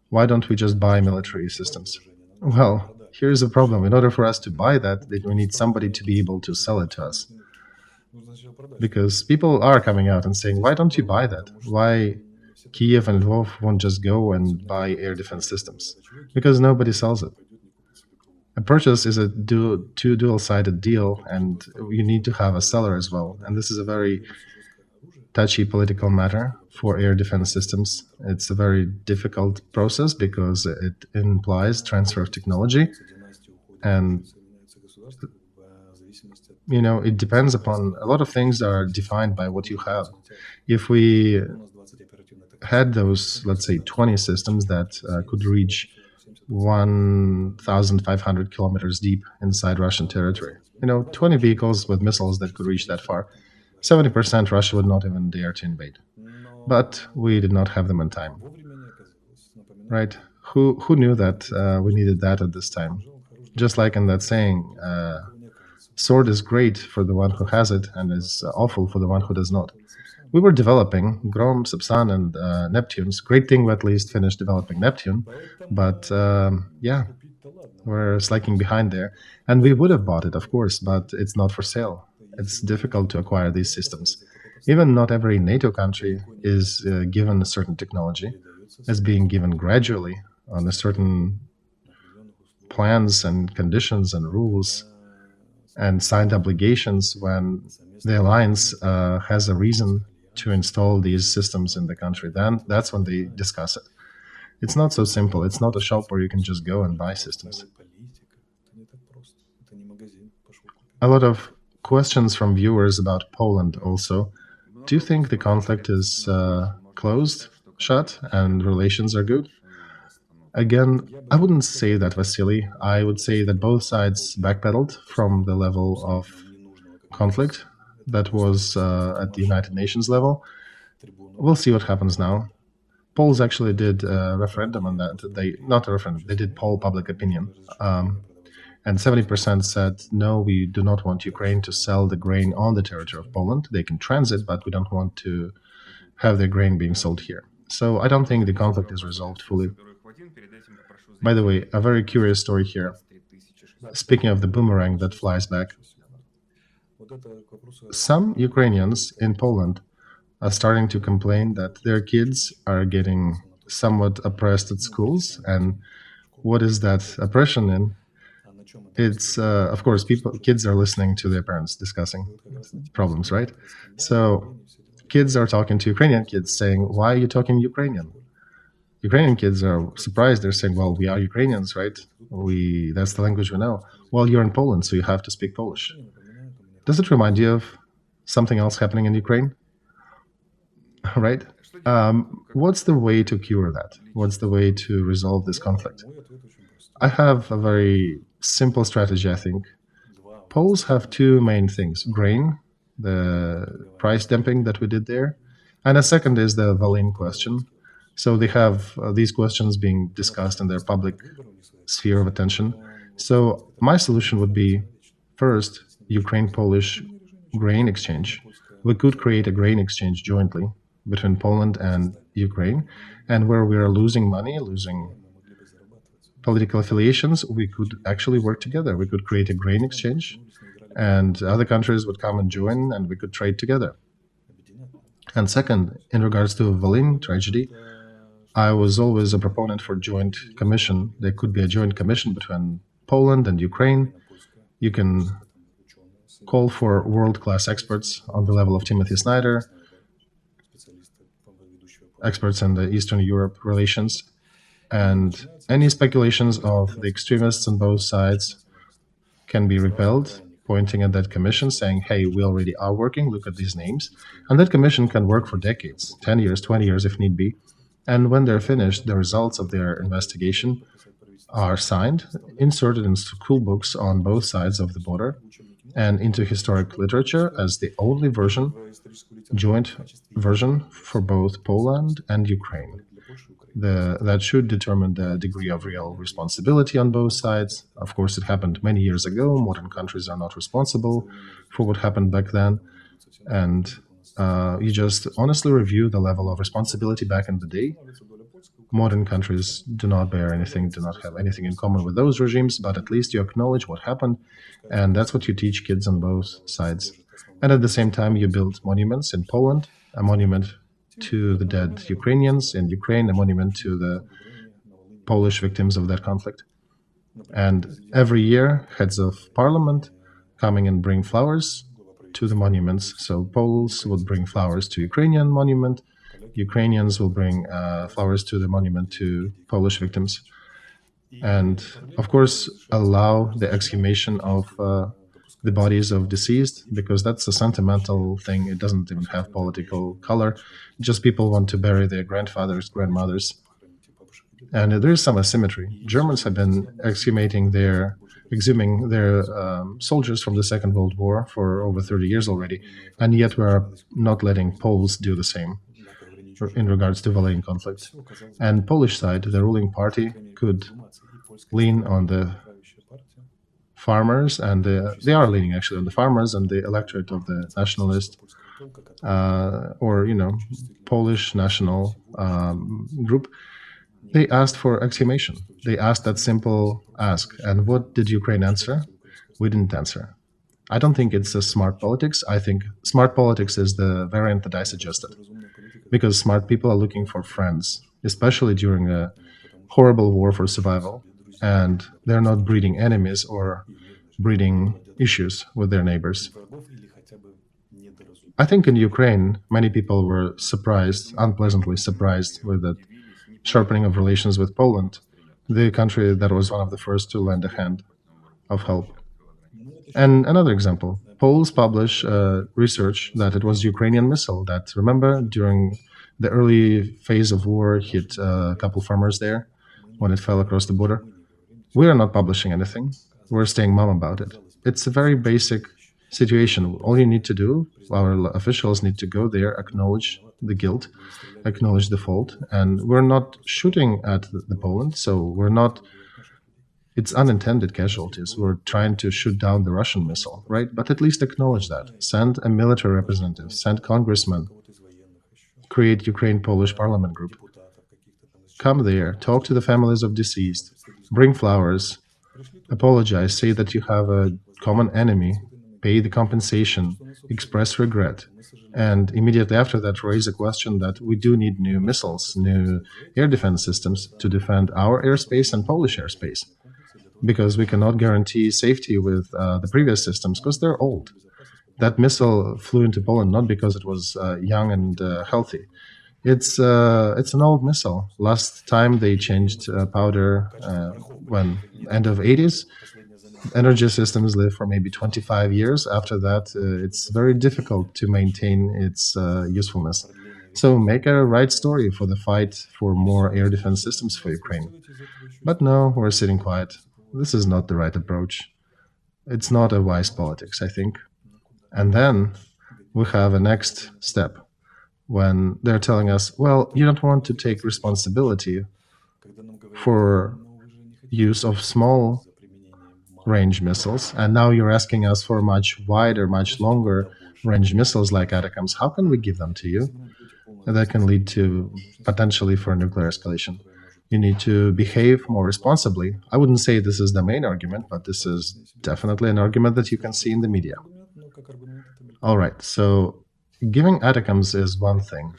A: Why don't we just buy military systems? Well, here's the problem. In order for us to buy that, we need somebody to be able to sell it to us. Because people are coming out and saying, why don't you buy that? Why Kiev and Lvov won't just go and buy air defense systems? Because nobody sells it. A purchase is a dual-sided deal, and you need to have a seller as well. And this is a very touchy political matter for air defense systems. It's a very difficult process because it implies transfer of technology, and it depends upon a lot of things that are defined by what you have. If we had those, let's say, 20 systems that could reach 1,500 kilometers deep inside Russian territory, 20 vehicles with missiles that could reach that far, 70% Russia would not even dare to invade. But we did not have them in time, right? Who knew that we needed that at this time? Just like in that saying, sword is great for the one who has it and is awful for the one who does not. We were developing Grom, Sapsan, and Neptunes. Great thing we at least finished developing Neptune, but yeah, we're slacking behind there. And we would have bought it, of course, but it's not for sale. It's difficult to acquire these systems. Even not every NATO country is given a certain technology. It's being given gradually on a certain plans and conditions and rules and signed obligations when the alliance has a reason to install these systems in the country. Then that's when they discuss it. It's not so simple. It's not a shop where you can just go and buy systems. A lot of questions from viewers about Poland also. Do you think the conflict is closed, shut, and relations are good? Again, I wouldn't say that, Vasily. I would say that both sides backpedaled from the level of conflict that was at the United Nations level. We'll see what happens now. Poles actually did a referendum on that. Not a referendum, they did poll public opinion. And 70% said, no, we do not want Ukraine to sell the grain on the territory of Poland. They can transit, but we don't want to have their grain being sold here. So I don't think the conflict is resolved fully. By the way, a very curious story here. Speaking of the boomerang that flies back, some Ukrainians in Poland are starting to complain that their kids are getting somewhat oppressed at schools. And what is that oppression in? It's, of course, kids are listening to their parents discussing problems, right? So kids are talking to Ukrainian kids saying, why are you talking Ukrainian? Ukrainian kids are surprised. They're saying, well, we are Ukrainians, right? That's the language we know. Well, you're in Poland, so you have to speak Polish. Does it remind you of something else happening in Ukraine? Right? What's the way to cure that? What's the way to resolve this conflict? I have a very simple strategy, I think. Poles have two main things: grain, the price dumping that we did there, and a second is the Volyn question. So they have these questions being discussed in their public sphere of attention. So my solution would be, first, Ukraine-Polish grain exchange. We could create a grain exchange jointly between Poland and Ukraine, and where we are losing money, losing political affiliations, we could actually work together. We could create a grain exchange, and other countries would come and join, and we could trade together. And second, in regards to Volyn tragedy, I was always a proponent for joint commission. There could be a joint commission between Poland and Ukraine. You can call for world-class experts on the level of Timothy Snyder, experts in the Eastern Europe relations, and any speculations of the extremists on both sides can be repelled, pointing at that commission, saying, hey, we already are working, look at these names. And that commission can work for decades, 10 years, 20 years if need be. And when they're finished, the results of their investigation are signed, inserted in school books on both sides of the border, and into historic literature as the only version, joint version for both Poland and Ukraine. That should determine the degree of real responsibility on both sides. Of course, it happened many years ago. Modern countries are not responsible for what happened back then. And you just honestly review the level of responsibility back in the day. Modern countries do not bear anything, do not have anything in common with those regimes, but at least you acknowledge what happened, and that's what you teach kids on both sides. And at the same time, you build monuments in Poland, a monument to the dead Ukrainians, in Ukraine, a monument to the Polish victims of that conflict. And every year, heads of parliament coming and bring flowers to the monuments. So Poles would bring flowers to Ukrainian monument, Ukrainians will bring flowers to the monument to Polish victims. And of course, allow the exhumation of the bodies of deceased, because that's a sentimental thing. It doesn't even have political color. Just people want to bury their grandfathers, grandmothers. And there is some asymmetry. Germans have been exhuming their soldiers from the Second World War for over 30 years already, and yet we are not letting Poles do the same in regards to Volyn conflict. And Polish side, the ruling party could lean on the farmers, and they are leaning actually on the farmers and the electorate of the nationalist or Polish national group. They asked for exhumation. They asked that simple ask. And what did Ukraine answer? We didn't answer. I don't think it's a smart politics. I think smart politics is the variant that I suggested. Because smart people are looking for friends, especially during a horrible war for survival. And they're not breeding enemies or breeding issues with their neighbors. I think in Ukraine, many people were surprised, unpleasantly surprised, with the sharpening of relations with Poland, the country that was one of the first to lend a hand of help. And another example, Poles publish research that it was Ukrainian missile that, remember, during the early phase of war hit a couple farmers there when it fell across the border. We are not publishing anything. We're staying mum about it. It's a very basic situation. All you need to do, our officials need to go there, acknowledge the guilt, acknowledge the fault, and we're not shooting at the Poland, so we're not. It's unintended casualties. We're trying to shoot down the Russian missile, right? But at least acknowledge that. Send a military representative, send congressmen, create Ukraine-Polish parliament group. Come there, talk to the families of deceased, bring flowers, apologize, say that you have a common enemy, pay the compensation, express regret, and immediately after that raise a question that we do need new missiles, new air defense systems to defend our airspace and Polish airspace, because we cannot guarantee safety with the previous systems because they're old. That missile flew into Poland not because it was young and healthy. It's an old missile. Last time they changed powder when end of 80s. Energy systems live for maybe 25 years. After that, it's very difficult to maintain its usefulness. So make a right story for the fight for more air defense systems for Ukraine. But no, we're sitting quiet. This is not the right approach. It's not a wise politics, I think. And then we have a next step when they're telling us, well, you don't want to take responsibility for use of small range missiles, and now you're asking us for much wider, much longer range missiles like ATACMS. How can we give them to you? And that can lead to potentially for nuclear escalation. You need to behave more responsibly. I wouldn't say this is the main argument, but this is definitely an argument that you can see in the media. All right, so giving ATACMS is one thing,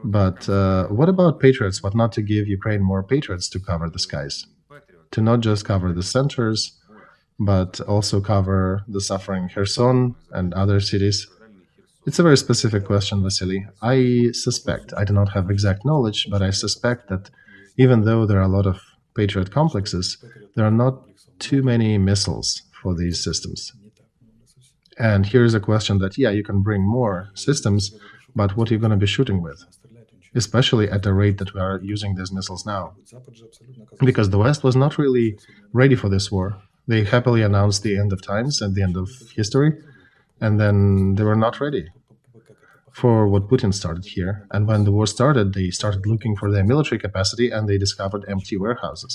A: but what about Patriots? What not to give Ukraine more Patriots to cover the skies? To not just cover the centers, but also cover the suffering Kherson and other cities? It's a very specific question, Vasily. I suspect, I do not have exact knowledge, but I suspect that even though there are a lot of Patriot complexes, there are not too many missiles for these systems. And here's a question that, yeah, you can bring more systems, but what are you going to be shooting with? Especially at the rate that we are using these missiles now. Because the West was not really ready for this war. They happily announced the end of times and the end of history, and then they were not ready for what Putin started here. And when the war started, they started looking for their military capacity, and they discovered empty warehouses.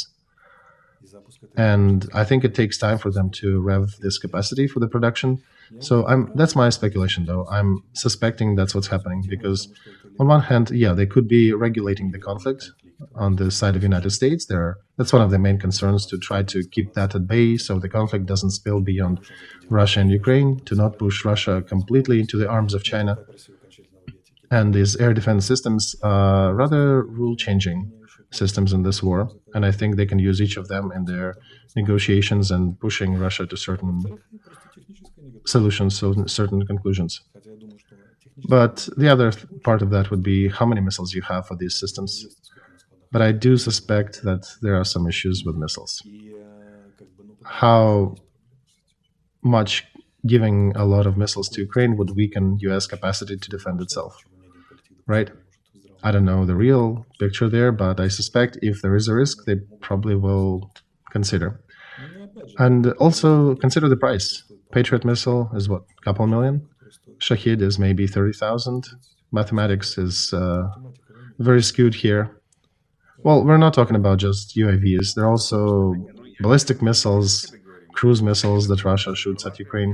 A: And I think it takes time for them to rev this capacity for the production. So that's my speculation, though. I'm suspecting that's what's happening, because on one hand, yeah, they could be regulating the conflict on the side of the United States. That's one of the main concerns, to try to keep that at bay so the conflict doesn't spill beyond Russia and Ukraine, to not push Russia completely into the arms of China. And these air defense systems are rather rule-changing systems in this war, and I think they can use each of them in their negotiations and pushing Russia to certain solutions, so certain conclusions. But the other part of that would be how many missiles you have for these systems. But I do suspect that there are some issues with missiles. How much giving a lot of missiles to Ukraine would weaken US capacity to defend itself, right? I don't know the real picture there, but I suspect if there is a risk, they probably will consider. And also consider the price. Patriot missile is what, a couple million? Shahid is maybe 30,000. Mathematics is very skewed here. Well, we're not talking about just UAVs. There are also ballistic missiles, cruise missiles that Russia shoots at Ukraine,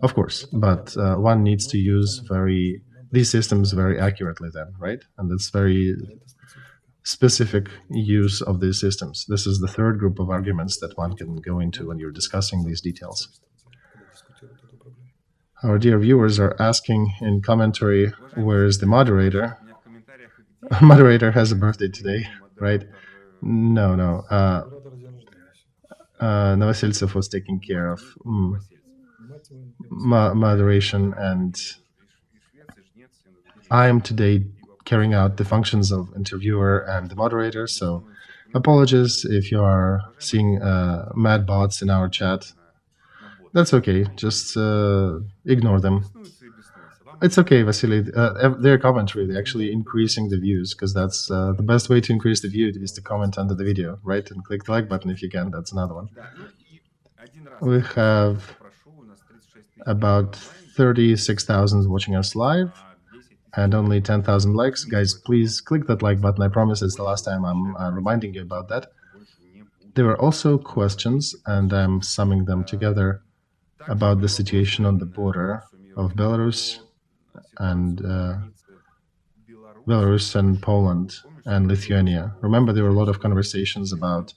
A: of course. But one needs to use these systems very accurately then, right? And it's very specific use of these systems. This is the third group of arguments that one can go into when you're discussing these details. Our dear viewers are asking in commentary, where is the moderator? Moderator has a birthday today, right? No. Novoseltsev was taking care of moderation, and I am today carrying out the functions of interviewer and the moderator, so apologies if you are seeing mad bots in our chat. That's okay. Just ignore them. It's okay, Vasily. Their commentary, they're actually increasing the views, because that's the best way to increase the view is to comment under the video, right? And click the like button if you can. That's another one. We have about 36,000 watching us live and only 10,000 likes. Guys, please click that like button. I promise it's the last time I'm reminding you about that. There were also questions, and I'm summing them together, about the situation on the border of Belarus and Poland and Lithuania. Remember, there were a lot of conversations about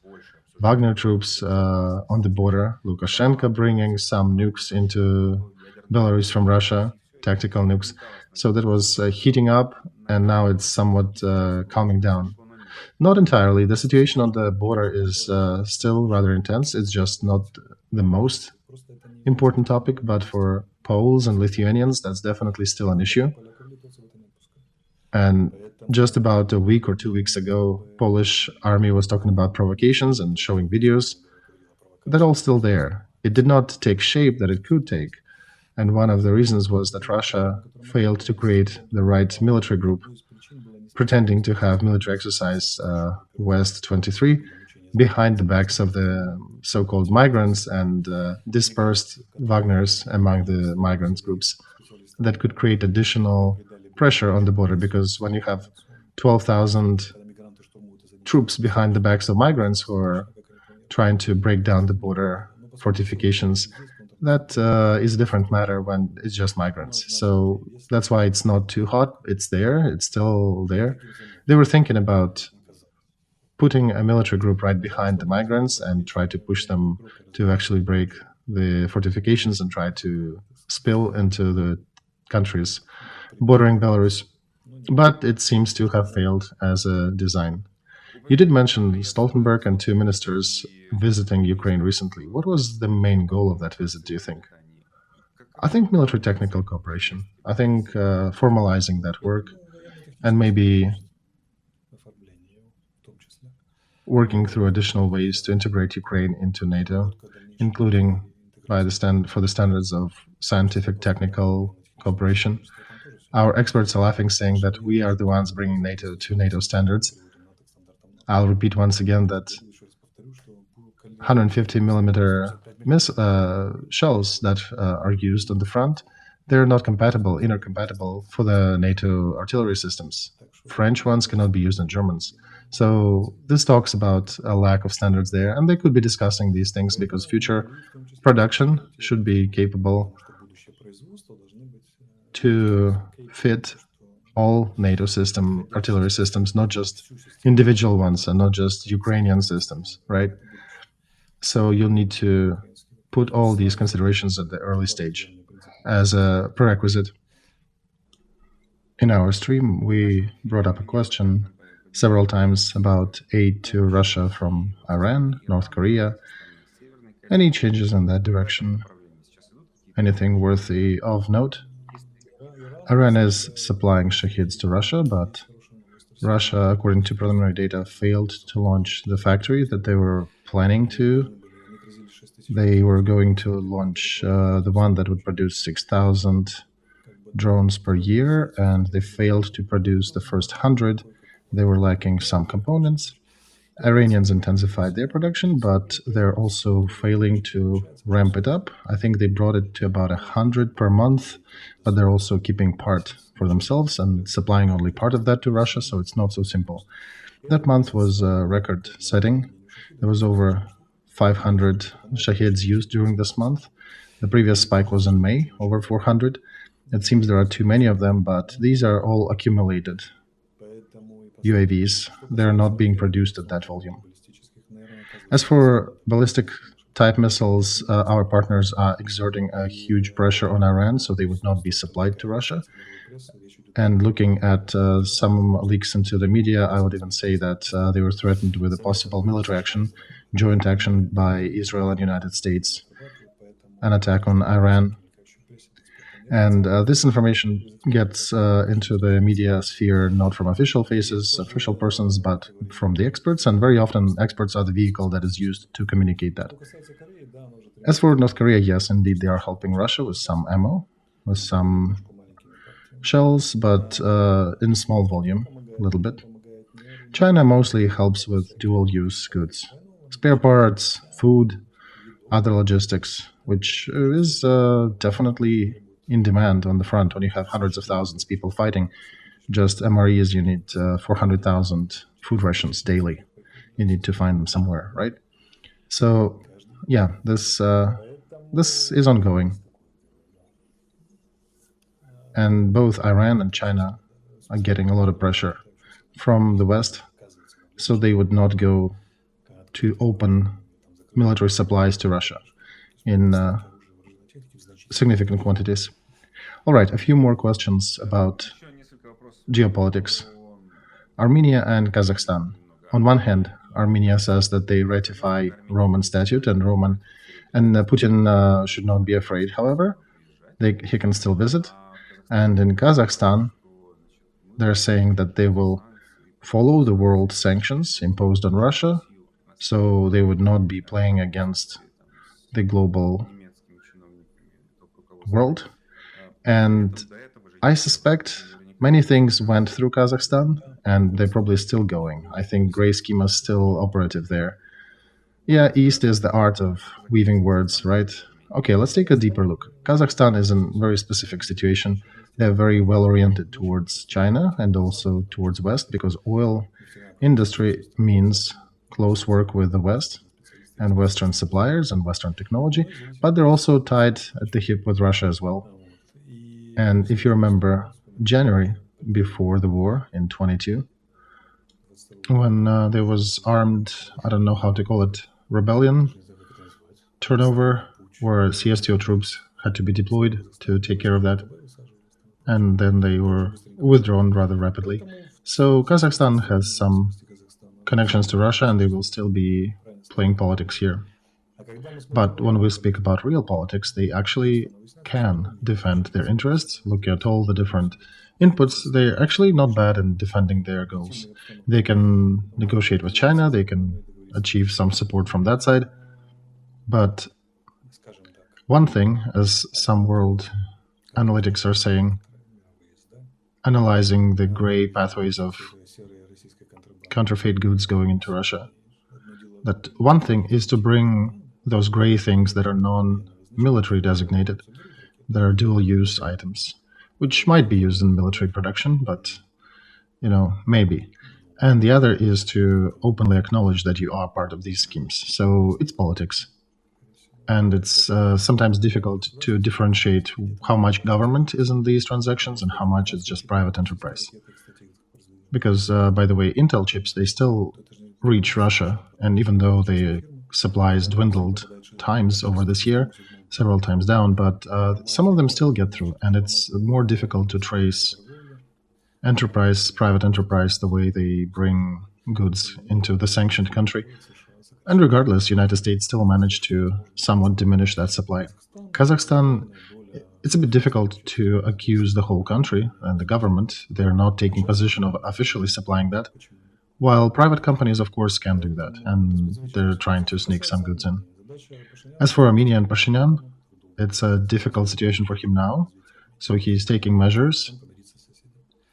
A: Wagner troops on the border, Lukashenko bringing some nukes into Belarus from Russia, tactical nukes. So that was heating up, and now it's somewhat calming down. Not entirely. The situation on the border is still rather intense. It's just not the most important topic, but for Poles and Lithuanians, that's definitely still an issue. And just about a week or 2 weeks ago, Polish army was talking about provocations and showing videos. They're all still there. It did not take shape that it could take. And one of the reasons was that Russia failed to create the right military group, pretending to have military exercise West 23 behind the backs of the so-called migrants, and dispersed Wagners among the migrants groups that could create additional pressure on the border, because when you have 12,000 troops behind the backs of migrants who are trying to break down the border fortifications, that is a different matter when it's just migrants. So that's why it's not too hot. It's there. It's still there. They were thinking about putting a military group right behind the migrants and try to push them to actually break the fortifications and try to spill into the countries bordering Belarus. But it seems to have failed as a design. You did mention Stoltenberg and 2 ministers visiting Ukraine recently. What was the main goal of that visit, do you think? I think military technical cooperation. I think formalizing that work, and maybe working through additional ways to integrate Ukraine into NATO, including for the standards of scientific technical cooperation. Our experts are laughing, saying that we are the ones bringing NATO to NATO standards. I'll repeat once again that 150 millimeter shells that are used on the front, they're not compatible, intercompatible for the NATO artillery systems. French ones cannot be used on Germans. So this talks about a lack of standards there, and they could be discussing these things because future production should be capable to fit all NATO artillery systems, not just individual ones and not just Ukrainian systems, right? So you'll need to put all these considerations at the early stage as a prerequisite. In our stream, we brought up a question several times about aid to Russia from Iran, North Korea. Any changes in that direction? Anything worthy of note? Iran is supplying Shahids to Russia, but Russia, according to preliminary data, failed to launch the factory that they were planning to. They were going to launch the one that would produce 6,000 drones per year, and they failed to produce the first 100. They were lacking some components. Iranians intensified their production, but they're also failing to ramp it up. I think they brought it to about 100 per month, but they're also keeping part for themselves and supplying only part of that to Russia, so it's not so simple. That month was record-setting. There was over 500 Shahids used during this month. The previous spike was in May, over 400. It seems there are too many of them, but these are all accumulated UAVs. They're not being produced at that volume. As for ballistic type missiles, our partners are exerting a huge pressure on Iran so they would not be supplied to Russia. And looking at some leaks into the media, I would even say that they were threatened with a possible military action, joint action by Israel and United States, an attack on Iran. And this information gets into the media sphere not from official persons, but from the experts. And very often, experts are the vehicle that is used to communicate that. As for North Korea, yes, indeed, they are helping Russia with some ammo, with some shells, but in small volume, a little bit. China mostly helps with dual-use goods, spare parts, food, other logistics, which is definitely in demand on the front. When you have hundreds of thousands of people fighting, just MREs, you need 400,000 food rations daily. You need to find them somewhere, right? So, yeah, this is ongoing, and both Iran and China are getting a lot of pressure from the West, so they would not go to open military supplies to Russia in significant quantities. All right, a few more questions about geopolitics. Armenia and Kazakhstan. On one hand, Armenia says that they ratify Roman Statute and Putin should not be afraid. However, he can still visit. And in Kazakhstan, they're saying that they will follow the world sanctions imposed on Russia, so they would not be playing against the global world. And I suspect many things went through Kazakhstan, and they're probably still going. I think gray schema is still operative there. Yeah, East is the art of weaving words, right? Okay, let's take a deeper look. Kazakhstan is in a very specific situation. They're very well oriented towards China and also towards West, because oil industry means close work with the West and Western suppliers and Western technology, but they're also tied at the hip with Russia as well. And if you remember, January before the war in 22, when there was armed, I don't know how to call it, rebellion turnover, where CSTO troops had to be deployed to take care of that, and then they were withdrawn rather rapidly. So Kazakhstan has some connections to Russia, and they will still be playing politics here. But when we speak about real politics, they actually can defend their interests. Look at all the different inputs. They're actually not bad in defending their goals. They can negotiate with China, they can achieve some support from that side. But one thing, as some world analytics are saying, analyzing the gray pathways of counterfeit goods going into Russia, that one thing is to bring those gray things that are non-military designated, that are dual-use items, which might be used in military production, but, maybe. And the other is to openly acknowledge that you are part of these schemes. So it's politics. And it's sometimes difficult to differentiate how much government is in these transactions and how much is just private enterprise. Because, by the way, Intel chips, they still reach Russia, and even though the supplies dwindled times over this year, several times down, but some of them still get through, and it's more difficult to trace private enterprise, the way they bring goods into the sanctioned country. And regardless, United States still managed to somewhat diminish that supply. Kazakhstan, it's a bit difficult to accuse the whole country and the government. They're not taking position of officially supplying that, while private companies, of course, can do that, and they're trying to sneak some goods in. As for Armenia and Pashinyan, it's a difficult situation for him now, so he's taking measures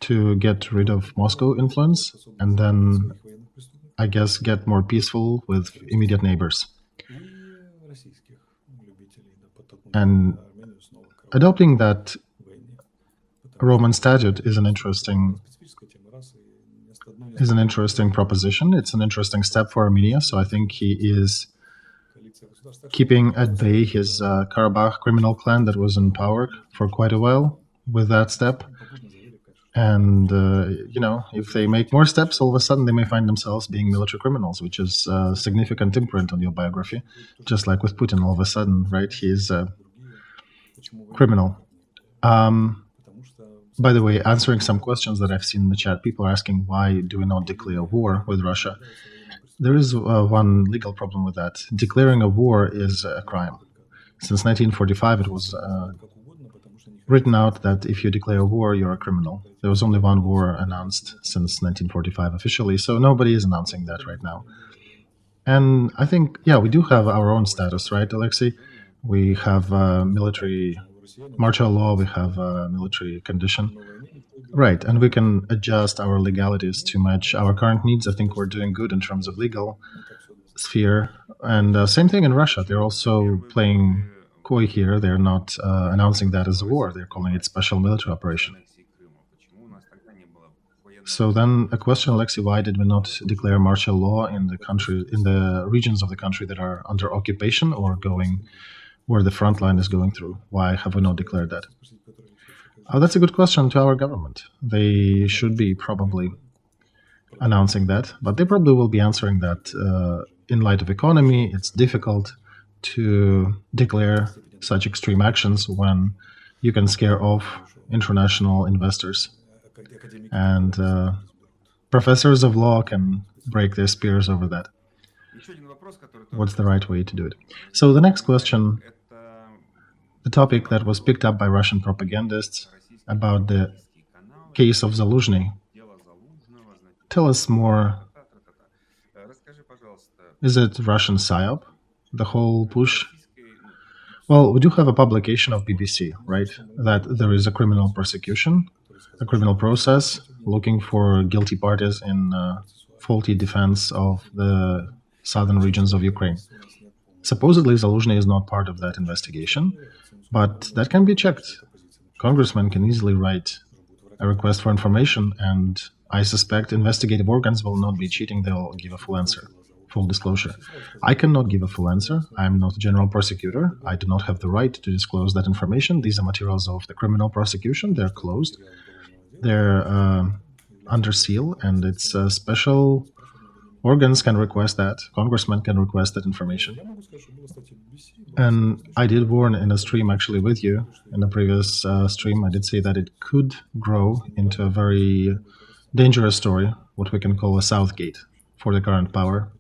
A: to get rid of Moscow influence and then, I guess, get more peaceful with immediate neighbors. And adopting that Roman statute is an interesting proposition. It's an interesting step for Armenia, so I think he is keeping at bay his Karabakh criminal clan that was in power for quite a while with that step. And, if they make more steps, all of a sudden they may find themselves being military criminals, which is a significant imprint on your biography. Just like with Putin, all of a sudden, right, he's a criminal. By the way, answering some questions that I've seen in the chat, people are asking, why do we not declare war with Russia? There is one legal problem with that. Declaring a war is a crime. Since 1945, it was written out that if you declare war, you're a criminal. There was only one war announced since 1945 officially, so nobody is announcing that right now. And I think, we do have our own status, right, Alexei? We have military martial law, we have military condition. Right, and we can adjust our legalities to match our current needs. I think we're doing good in terms of legal sphere. And same thing in Russia. They're also playing coy here. They're not announcing that as a war. They're calling it special military operation. So then a question, Alexei, why did we not declare martial law in the country, in the regions of the country that are under occupation or going where the front line is going through? Why have we not declared that? Oh, that's a good question to our government. They should be probably announcing that, but they probably will be answering that in light of economy. It's difficult to declare such extreme actions when you can scare off international investors. And professors of law can break their spears over that. What's the right way to do it? So the next question, the topic that was picked up by Russian propagandists about the case of Zaluzhny. Tell us more. Is it Russian PsyOp, the whole push? Well, we do have a publication of BBC, right? That there is a criminal prosecution, a criminal process looking for guilty parties in faulty defense of the southern regions of Ukraine. Supposedly, Zaluzhny is not part of that investigation, but that can be checked. Congressmen can easily write a request for information, and I suspect investigative organs will not be cheating. They'll give a full answer, full disclosure. I cannot give a full answer. I'm not a general prosecutor. I do not have the right to disclose that information. These are materials of the criminal prosecution. They're closed. They're under seal, and it's special organs can request that. Congressmen can request that information. And I did warn in a stream actually with you, in a previous stream, I did say that it could grow into a very dangerous story, what we can call a Southgate for the current power.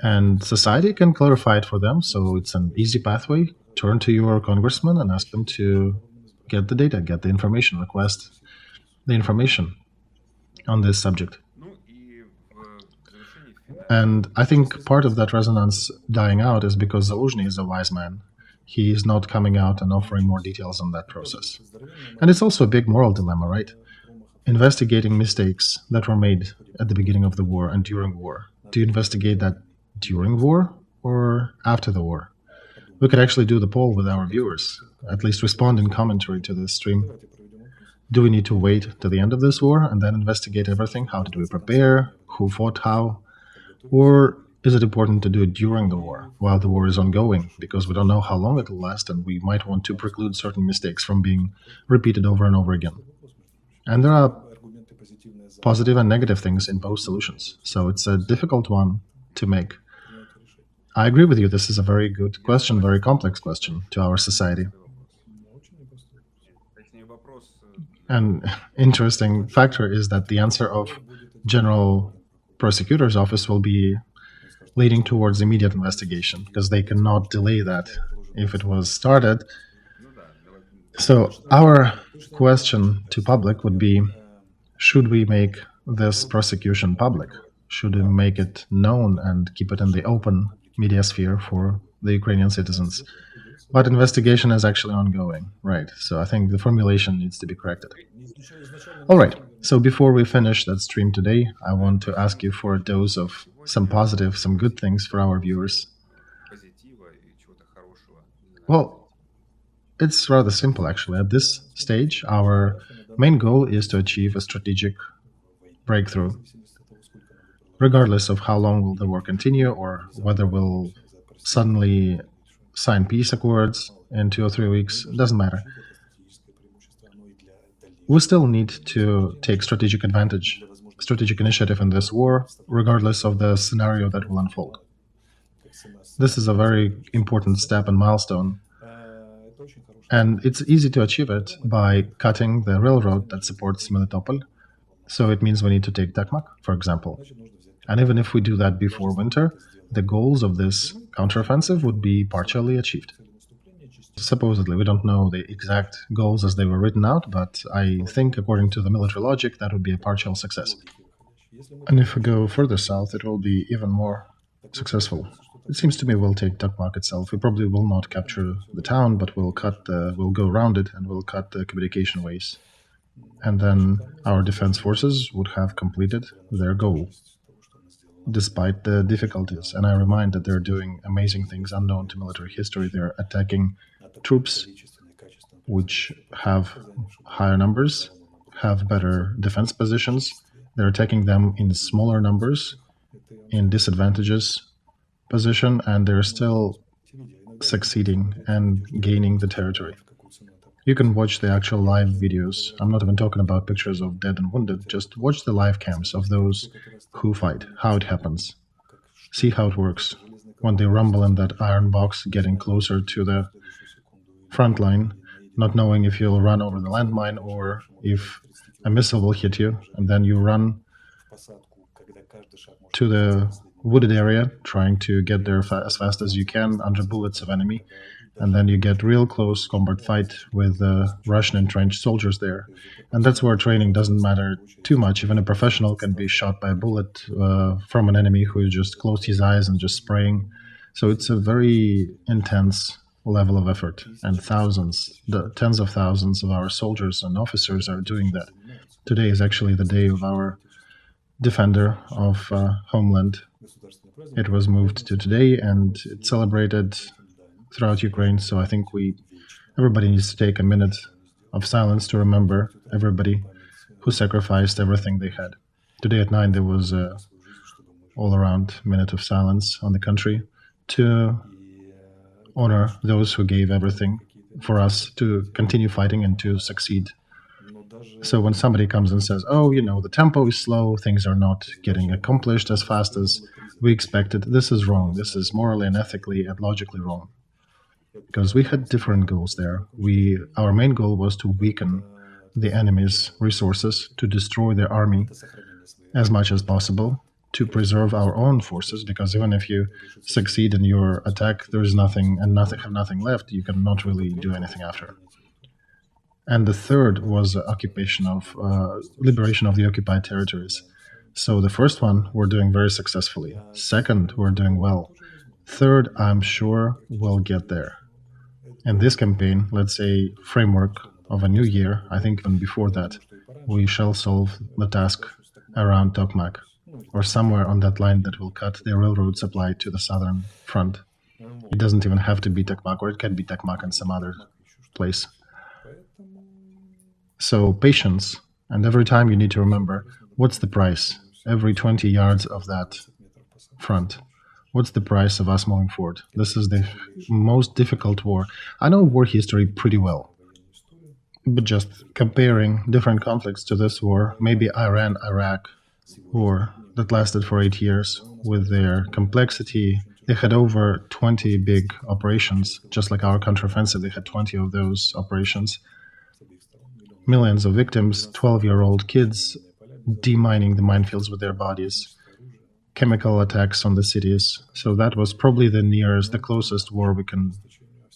A: And society can clarify it for them, so it's an easy pathway. Turn to your congressman and ask them to get the data, get the information, request the information on this subject. And I think part of that resonance dying out is because Zaluzhny is a wise man. He is not coming out and offering more details on that process. And it's also a big moral dilemma, right? Investigating mistakes that were made at the beginning of the war and during war. Do you investigate that during war or after the war? We could actually do the poll with our viewers, at least respond in commentary to this stream. Do we need to wait to the end of this war and then investigate everything? How did we prepare? Who fought how? Or is it important to do it during the war, while the war is ongoing, because we don't know how long it will last and we might want to preclude certain mistakes from being repeated over and over again? And there are positive and negative things in both solutions, so it's a difficult one to make. I agree with you, this is a very good question, very complex question to our society. An interesting factor is that the answer of General Prosecutor's Office will be leading towards immediate investigation, because they cannot delay that if it was started. So our question to public would be, should we make this prosecution public? Should we make it known and keep it in the open media sphere for the Ukrainian citizens? But investigation is actually ongoing, right? So I think the formulation needs to be corrected. All right, so before we finish that stream today, I want to ask you for a dose of some positive, some good things for our viewers. Well, it's rather simple, actually. At this stage, our main goal is to achieve a strategic breakthrough, regardless of how long will the war continue or whether we'll suddenly sign peace accords in 2 or 3 weeks. It doesn't matter. We still need to take strategic advantage, strategic initiative in this war, regardless of the scenario that will unfold. This is a very important step and milestone. And it's easy to achieve it by cutting the railroad that supports Melitopol. So it means we need to take Tokmak, for example. And even if we do that before winter, the goals of this counteroffensive would be partially achieved. Supposedly, we don't know the exact goals as they were written out, but I think according to the military logic, that would be a partial success. And if we go further south, it will be even more successful. it seems to me we'll take Tokmak itself. We probably will not capture the town, but we'll go around it and we'll cut the communication ways. And then our defense forces would have completed their goal, despite the difficulties. And I remind that they're doing amazing things unknown to military history. They're attacking troops which have higher numbers, have better defense positions. They're attacking them in smaller numbers, in disadvantageous position, and they're still succeeding and gaining the territory. You can watch the actual live videos. I'm not even talking about pictures of dead and wounded. Just watch the live cams of those who fight, how it happens. See how it works. When they rumble in that iron box, getting closer to the front line, not knowing if you'll run over the landmine or if a missile will hit you, and then you run to the wooded area, trying to get there as fast as you can under bullets of enemy, and then you get real close combat fight with Russian entrenched soldiers there. And that's where training doesn't matter too much. Even a professional can be shot by a bullet from an enemy who just closed his eyes and just spraying. So it's a very intense level of effort, and tens of thousands of our soldiers and officers are doing that. Today is actually the day of our defender of homeland. It was moved to today, and it's celebrated throughout Ukraine. So I think everybody needs to take a minute of silence to remember everybody who sacrificed everything they had. Today at 9 there was a all-around minute of silence on the country to honor those who gave everything for us to continue fighting and to succeed. So when somebody comes and says, oh, the tempo is slow, things are not getting accomplished as fast as we expected, this is wrong. This is morally and ethically and logically wrong. Because we had different goals there. Our main goal was to weaken the enemy's resources, to destroy their army as much as possible, to preserve our own forces, because even if you succeed in your attack, there is nothing left, you cannot really do anything after. And the third was liberation of the occupied territories. So the first one we're doing very successfully. Second, we're doing well. Third, I'm sure we'll get there. In this campaign, let's say framework of a new year, I think even before that, we shall solve the task around Tokmak, or somewhere on that line that will cut the railroad supply to the southern front. It doesn't even have to be Tokmak, or it can be Tokmak and some other place. So patience, and every time you need to remember, what's the price? Every 20 yards of that front. What's the price of us moving forward? This is the most difficult war. I know war history pretty well, but just comparing different conflicts to this war, maybe Iran-Iraq war that lasted for 8 years, with their complexity, they had over 20 big operations, just like our counteroffensive, they had 20 of those operations. Millions of victims, 12-year-old kids demining the minefields with their bodies, chemical attacks on the cities. So that was probably the closest war we can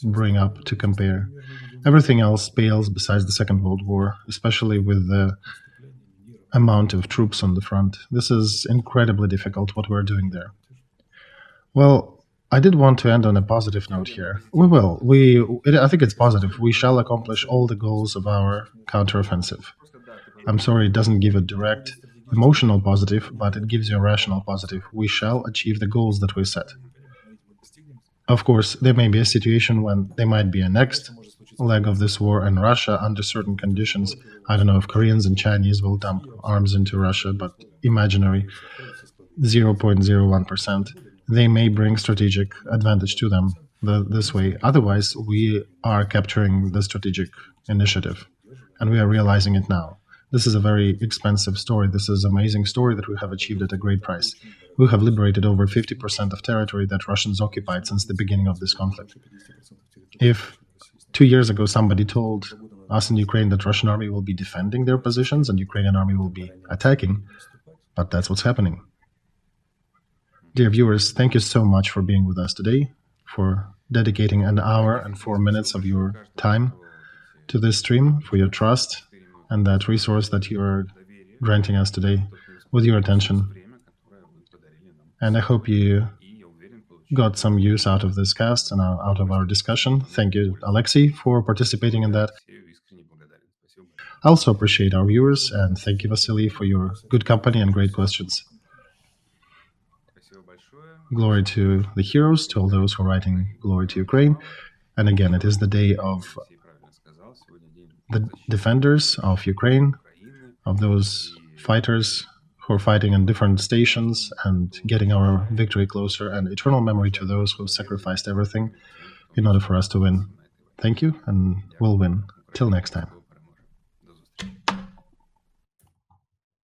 A: bring up to compare. Everything else pales besides the Second World War, especially with the amount of troops on the front. This is incredibly difficult, what we're doing there. Well, I did want to end on a positive note here. We will. I think it's positive. We shall accomplish all the goals of our counteroffensive. I'm sorry it doesn't give a direct emotional positive, but it gives you a rational positive. We shall achieve the goals that we set. Of course, there may be a situation when there might be a next leg of this war, and Russia, under certain conditions, I don't know if Koreans and Chinese will dump arms into Russia, but imaginary 0.01%, they may bring strategic advantage to them this way. Otherwise, we are capturing the strategic initiative, and we are realizing it now. This is a very expensive story. This is an amazing story that we have achieved at a great price. We have liberated over 50% of territory that Russians occupied since the beginning of this conflict. If 2 years ago somebody told us in Ukraine that Russian army will be defending their positions and Ukrainian army will be attacking, but that's what's happening. Dear viewers, thank you so much for being with us today, for dedicating an hour and 4 minutes of your time to this stream, for your trust and that resource that you are granting us today with your attention. And I hope you got some use out of this cast and out of our discussion. Thank you, Alexei, for participating in that. I also appreciate our viewers, and thank you, Vasily, for your good company and great questions. Glory to the heroes, to all those who are writing glory to Ukraine. And again, it is the day of the defenders of Ukraine, of those fighters who are fighting in different stations and getting our victory closer, and eternal memory to those who sacrificed everything in order for us to win. Thank you, and we'll win. Till next time.